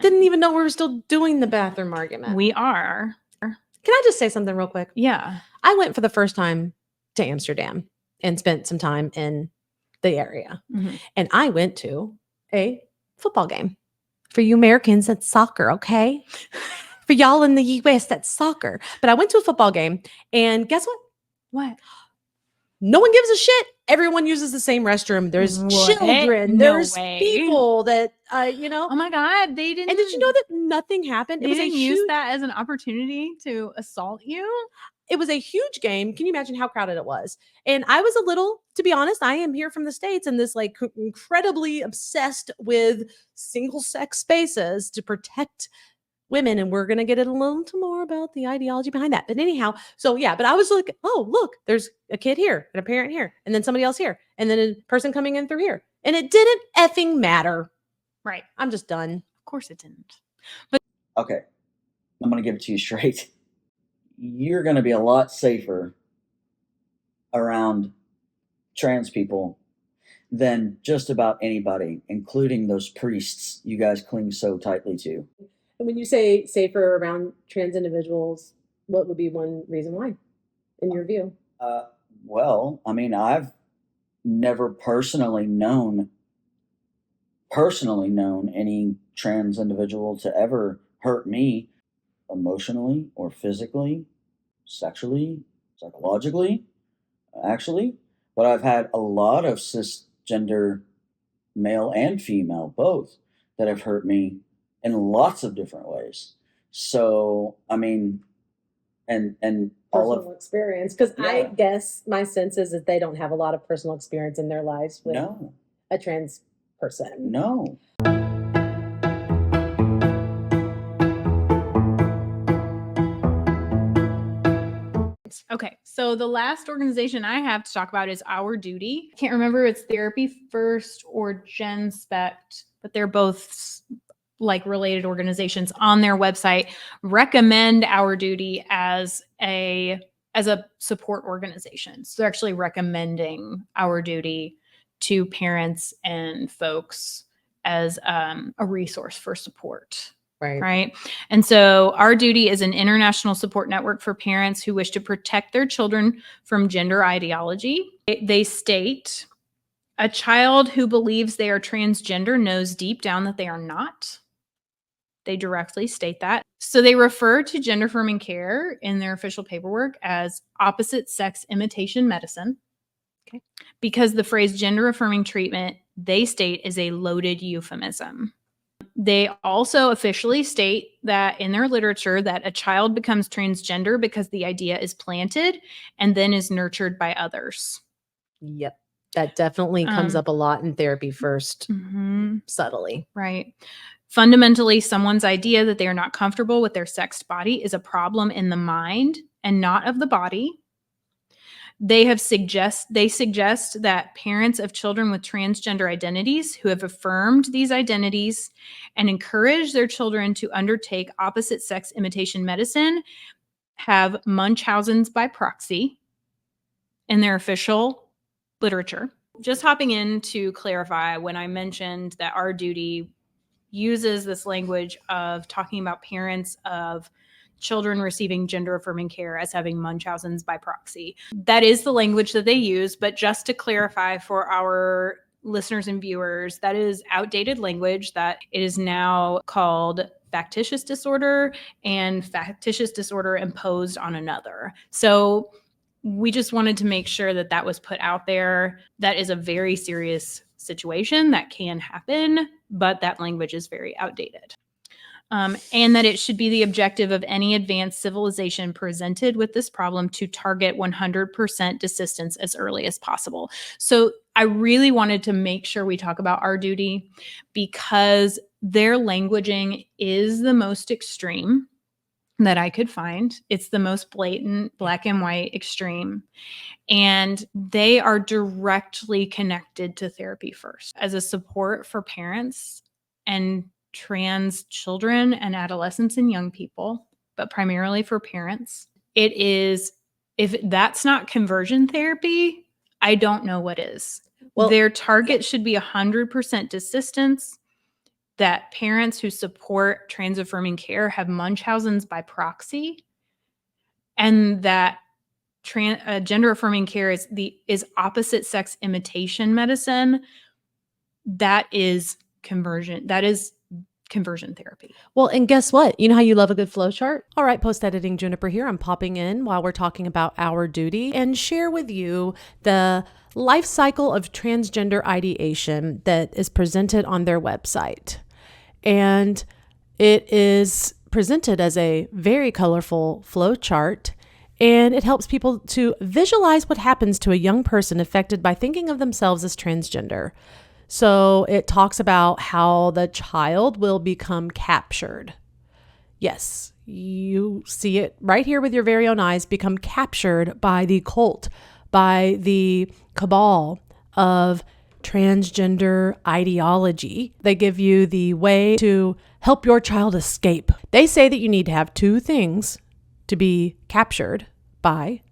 didn't even know we were still doing the bathroom argument. We are. Can I just say something real quick? Yeah. I went for the first time to Amsterdam and spent some time in the area. Mm-hmm. And I went to a football game. For you Americans, that's soccer, okay? For y'all in the US, that's soccer. But I went to a football game, and guess what? What? No one gives a shit. Everyone uses the same restroom. There's What? children. No There's way. people that, you know. Oh my God, they didn't. And did you know that nothing happened? They didn't use that as an opportunity to assault you? It was a huge game. Can you imagine how crowded it was? And I was a little, to be honest, I am here from the States and this like incredibly obsessed with single sex spaces to protect women. And we're going to get a little more about the ideology behind that. But anyhow, so yeah, but I was like, oh, look, there's a kid here and a parent here and then somebody else here and then a person coming in through here. And it didn't effing matter. Right. I'm just done. Of course it didn't. But okay, I'm going to give it to you straight. You're going to be a lot safer around trans people than just about anybody, including those priests you guys cling so tightly to. And when you say safer around trans individuals, what would be one reason why, in your view? Well, I mean, I've never personally known any trans individual to ever hurt me emotionally or physically, sexually, psychologically, actually. But I've had a lot of cisgender male and female, both, that have hurt me in lots of different ways. So, I mean, and all Personal of experience, because Yeah. I guess my sense is that they don't have a lot of personal experience in their lives with No. a trans person. No. Okay, so the last organization I have to talk about is Our Duty. I can't remember if it's Therapy First or GenSpec, but they're both like related organizations on their website recommend Our Duty as a support organization. So they're actually recommending Our Duty to parents and folks as a resource for support. Right. And so Our Duty is an international support network for parents who wish to protect their children from gender ideology. They state, a child who believes they are transgender knows deep down that they are not. They directly state that. So they refer to gender affirming care in their official paperwork as opposite sex imitation medicine. Okay. Because the phrase gender affirming treatment, they state, is a loaded euphemism. They also officially state that in their literature that a child becomes transgender because the idea is planted and then is nurtured by others. Yep. That definitely comes up a lot in Therapy First, subtly. Right. Fundamentally, someone's idea that they are not comfortable with their sexed body is a problem in the mind and not of the body. They suggest that parents of children with transgender identities who have affirmed these identities and encourage their children to undertake opposite sex imitation medicine have Munchausen's by proxy in their official literature. Just hopping in to clarify, when I mentioned that Our Duty uses this language of talking about parents of children receiving gender affirming care as having Munchausen's by proxy. That is the language that they use, but just to clarify for our listeners and viewers, that is outdated language, that it is now called factitious disorder and factitious disorder imposed on another. So we just wanted to make sure that that was put out there. That is a very serious situation that can happen, but that language is very outdated. And that it should be the objective of any advanced civilization presented with this problem to target 100% desistance as early as possible. So I really wanted to make sure we talk about Our Duty because their languaging is the most extreme that I could find. It's the most blatant, black and white extreme. And they are directly connected to Therapy First as a support for parents and trans children and adolescents and young people, but primarily for parents. It is, if that's not conversion therapy, I don't know what is. Well, their target should be 100% desistance, that parents who support trans affirming care have Munchausen's by proxy, and that gender affirming care is opposite sex imitation medicine. That is conversion. That is conversion therapy. Well, and guess what? You know how you love a good flow chart? All right, post-editing Juniper here. I'm popping in while we're talking about our duty and share with you the life cycle of transgender ideation that is presented on their website. And it is presented as a very colorful flow chart, and it helps people to visualize what happens to a young person affected by thinking of themselves as transgender. So it talks about how the child will become captured. Yes, you see it right here with your very own eyes, become captured by the cult, by the cabal of transgender ideology. They give you the way to help your child escape. They say that you need to have two things to be captured by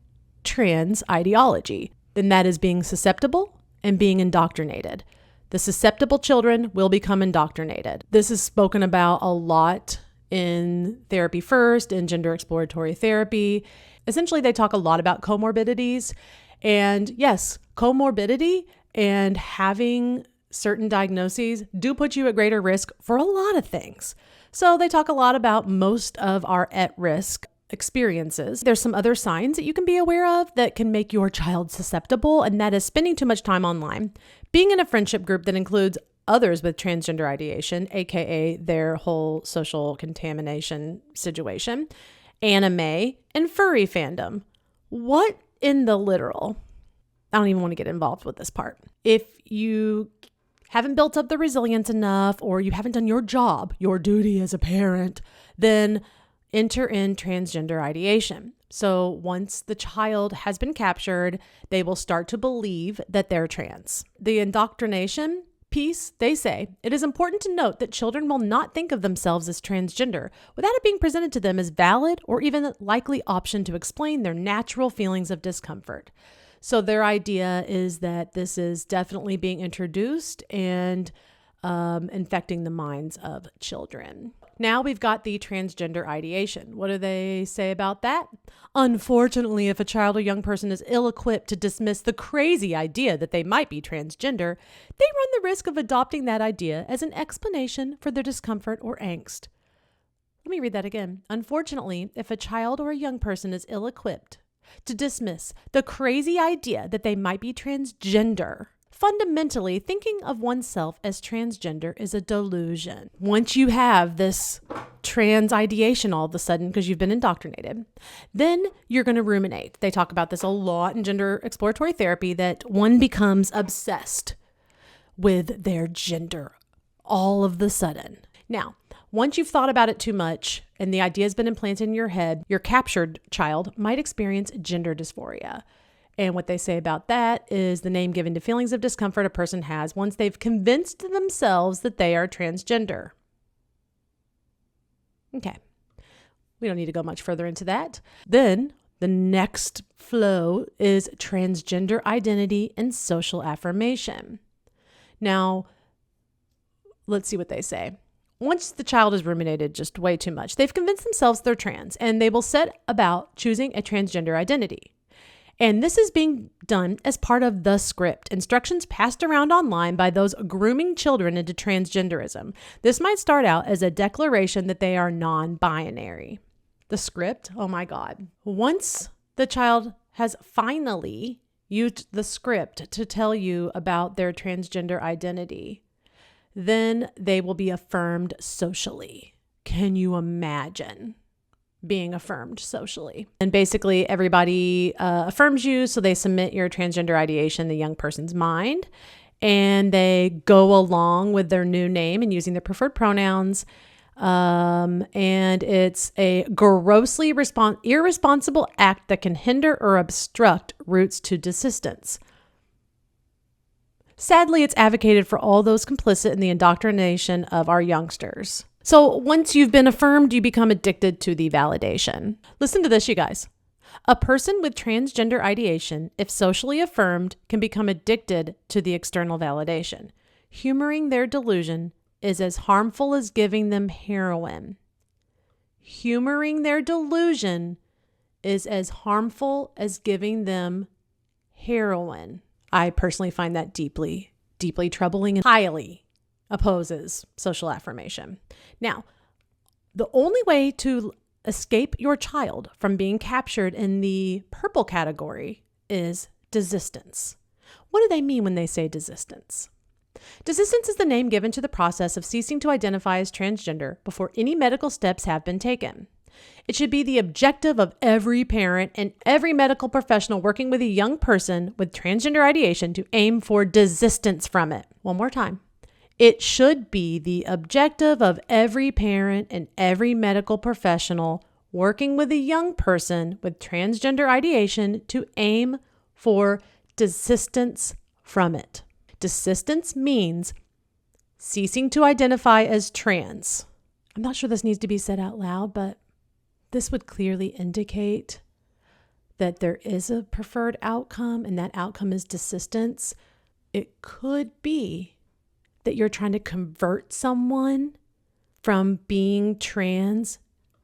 trans ideology. Then that is being susceptible and being indoctrinated. The susceptible children will become indoctrinated. This is spoken about a lot in Therapy First, in gender exploratory therapy. Essentially, they talk a lot about comorbidities. And yes, comorbidity and having certain diagnoses do put you at greater risk for a lot of things. So they talk a lot about most of our at-risk experiences. There's some other signs that you can be aware of that can make your child susceptible, and that is spending too much time online, being in a friendship group that includes others with transgender ideation, aka their whole social contamination situation, anime, and furry fandom. What in the literal? I don't even want to get involved with this part. If you haven't built up the resilience enough, or you haven't done your job, your duty as a parent, then enter in transgender ideation. So once the child has been captured, they will start to believe that they're trans. The indoctrination piece, they say, it is important to note that children will not think of themselves as transgender without it being presented to them as valid or even a likely option to explain their natural feelings of discomfort. So their idea is that this is definitely being introduced and infecting the minds of children. Now we've got the transgender ideation. What do they say about that? Unfortunately, if a child or young person is ill-equipped to dismiss the crazy idea that they might be transgender, they run the risk of adopting that idea as an explanation for their discomfort or angst. Let me read that again. Unfortunately, if a child or a young person is ill-equipped to dismiss the crazy idea that they might be transgender, fundamentally, thinking of oneself as transgender is a delusion. Once you have this trans ideation all of a sudden because you've been indoctrinated, then you're going to ruminate. They talk about this a lot in gender exploratory therapy, that one becomes obsessed with their gender all of the sudden. Now, once you've thought about it too much and the idea has been implanted in your head, your captured child might experience gender dysphoria. And what they say about that is the name given to feelings of discomfort a person has once they've convinced themselves that they are transgender. Okay, we don't need to go much further into that. Then the next flow is transgender identity and social affirmation. Now, let's see what they say. Once the child has ruminated just way too much, they've convinced themselves they're trans, and they will set about choosing a transgender identity. And this is being done as part of the script, instructions passed around online by those grooming children into transgenderism. This might start out as a declaration that they are non-binary. The script, oh my God. Once the child has finally used the script to tell you about their transgender identity, then they will be affirmed socially. Can you imagine being affirmed socially? And basically everybody affirms you, so they submit your transgender ideation, the young person's mind, and they go along with their new name and using their preferred pronouns. And it's a grossly irresponsible act that can hinder or obstruct routes to desistance. Sadly, it's advocated for all those complicit in the indoctrination of our youngsters. So once you've been affirmed, you become addicted to the validation. Listen to this, you guys. A person with transgender ideation, if socially affirmed, can become addicted to the external validation. Humoring their delusion is as harmful as giving them heroin. Humoring their delusion is as harmful as giving them heroin. I personally find that deeply, deeply troubling and highly opposes social affirmation. Now, the only way to escape your child from being captured in the purple category is desistance. What do they mean when they say desistance? Desistance is the name given to the process of ceasing to identify as transgender before any medical steps have been taken. It should be the objective of every parent and every medical professional working with a young person with transgender ideation to aim for desistance from it. One more time. It should be the objective of every parent and every medical professional working with a young person with transgender ideation to aim for desistance from it. Desistance means ceasing to identify as trans. I'm not sure this needs to be said out loud, but this would clearly indicate that there is a preferred outcome, and that outcome is desistance. It could be that you're trying to convert someone from being trans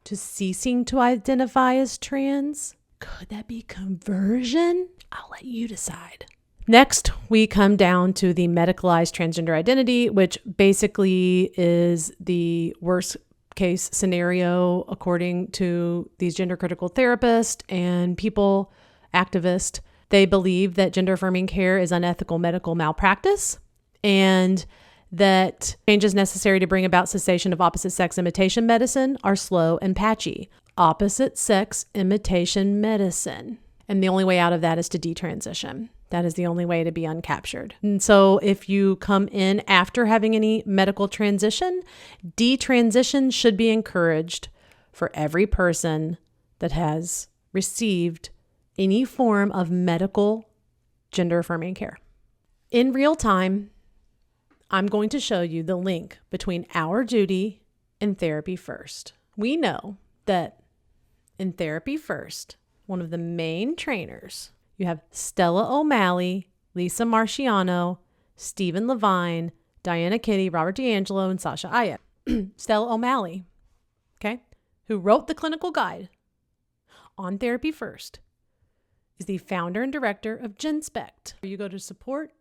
to ceasing to identify as trans. Could that be conversion? I'll let you decide. Next, we come down to the medicalized transgender identity, which basically is the worst case scenario according to these gender critical therapists and people activists. They believe that gender affirming care is unethical medical malpractice and that changes necessary to bring about cessation of opposite sex imitation medicine are slow and patchy. Opposite sex imitation medicine. And the only way out of that is to detransition. That is the only way to be uncaptured. And so if you come in after having any medical transition, detransition should be encouraged for every person that has received any form of medical gender affirming care. In real time, I'm going to show you the link between Our Duty and Therapy First. We know that in Therapy First, one of the main trainers, you have Stella O'Malley, Lisa Marciano, Stephen Levine, Diana Kitty, Robert D'Angelo, and Sasha Ayat. Stella O'Malley, okay, who wrote the clinical guide on Therapy First, is the founder and director of GenSpec. You go to support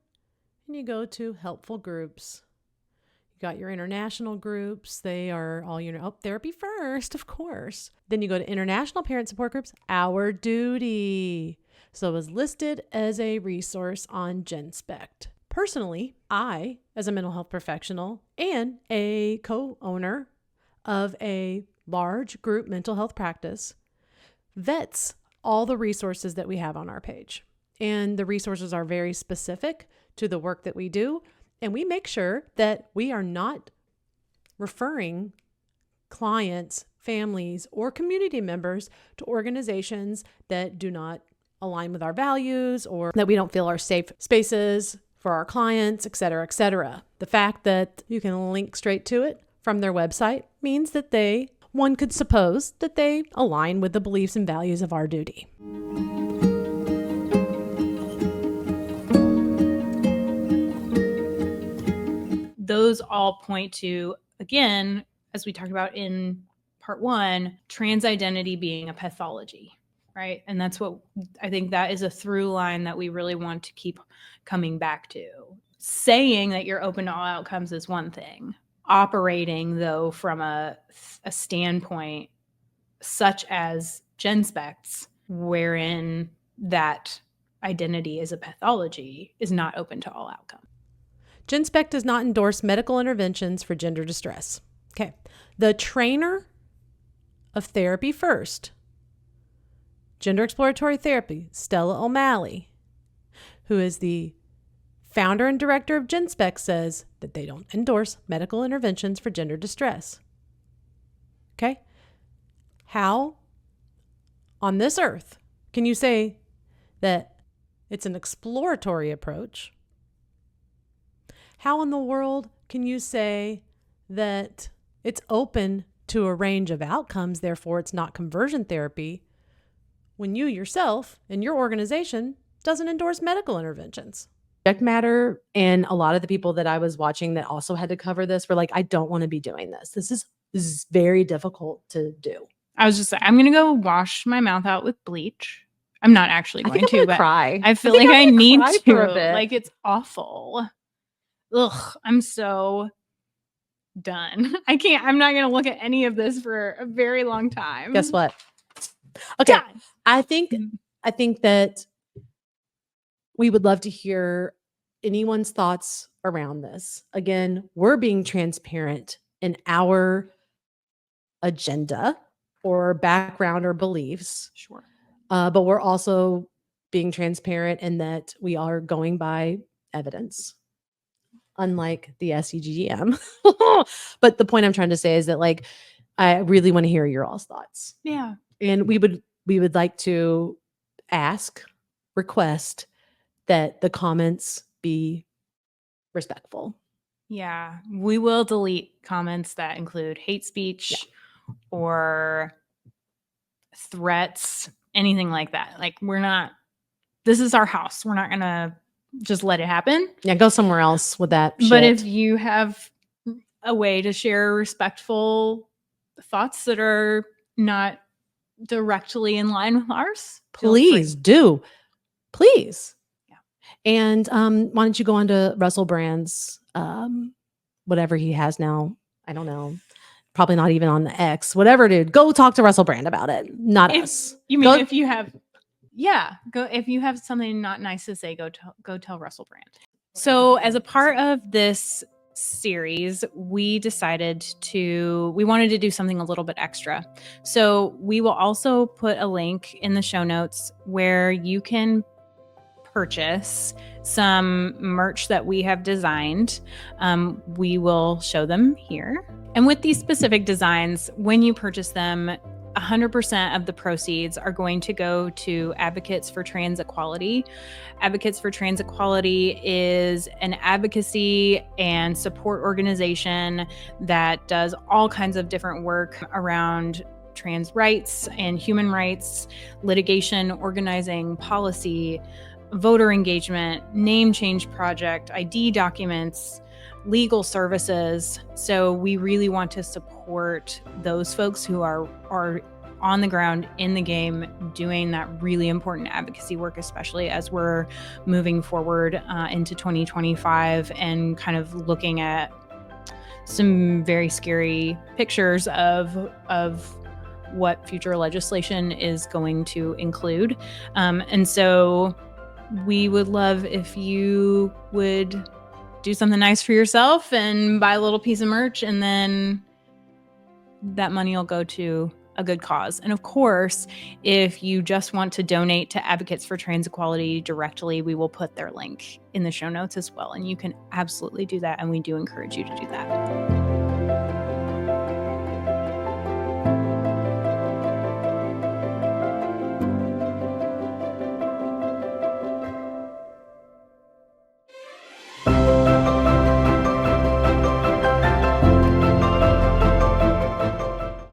and you go to helpful groups. You got your international groups. They are all, Therapy First, of course. Then you go to international parent support groups, Our Duty. So it was listed as a resource on GenSpec. Personally, I, as a mental health professional and a co-owner of a large group mental health practice, vets all the resources that we have on our page. And the resources are very specific to the work that we do. And we make sure that we are not referring clients, families, or community members to organizations that do not align with our values or that we don't feel are safe spaces for our clients, et cetera, et cetera. The fact that you can link straight to it from their website means that one could suppose that they align with the beliefs and values of Our Duty. Those all point to, again, as we talked about in part one, trans identity being a pathology, right? And that's what I think that is a through line that we really want to keep coming back to. Saying that you're open to all outcomes is one thing. Operating, though, from a standpoint such as GenSpec's, wherein that identity is a pathology, is not open to all outcomes. GenSpec does not endorse medical interventions for gender distress. Okay. The trainer of Therapy First, Gender Exploratory Therapy, Stella O'Malley, who is the founder and director of GenSpec, says that they don't endorse medical interventions for gender distress. Okay? How on this earth can you say that it's an exploratory approach? How in the world can you say that it's open to a range of outcomes, therefore it's not conversion therapy, when you yourself and your organization doesn't endorse medical interventions? Subject matter, and a lot of the people that I was watching that also had to cover this were like, I don't want to be doing this. This is very difficult to do. I was just like, I'm going to go wash my mouth out with bleach. I'm not actually going to, but cry. I feel like I need cry to. for a bit. Like, it's awful. Ugh, I'm so done. I'm not going to look at any of this for a very long time. Guess what? Okay. Done. I think that we would love to hear anyone's thoughts around this. Again, we're being transparent in our agenda or background or beliefs. Sure. But we're also being transparent in that we are going by evidence, unlike the SEGM. But the point I'm trying to say is that, like, I really want to hear your all's thoughts. Yeah. And we would like to request that the comments be respectful. Yeah. We will delete comments that include hate speech or threats, anything like that. Like, this is our house. We're not going to just let it happen. Yeah, go somewhere else with that shit. But if you have a way to share respectful thoughts that are not directly in line with ours, please do. Please. Yeah. And why don't you go on to Russell Brand's whatever he has now? I don't know. Probably not even on the X. Whatever, dude. Go talk to Russell Brand about it. Not us. You mean if you have if you have something not nice to say, go tell Russell Brand. So as a part of this series, we wanted to do something a little bit extra. So we will also put a link in the show notes where you can purchase some merch that we have designed. We will show them here. And with these specific designs, when you purchase them, 100% of the proceeds are going to go to Advocates for Trans Equality. Advocates for Trans Equality is an advocacy and support organization that does all kinds of different work around trans rights and human rights, litigation, organizing, policy, voter engagement, name change project, ID documents, legal services. So we really want to support those folks who are on the ground in the game doing that really important advocacy work, especially as we're moving forward into 2025 and kind of looking at some very scary pictures of what future legislation is going to include. And so we would love if you would do something nice for yourself and buy a little piece of merch, and then that money will go to a good cause. And of course, if you just want to donate to Advocates for Trans Equality directly, we will put their link in the show notes as well. And you can absolutely do that. And we do encourage you to do that.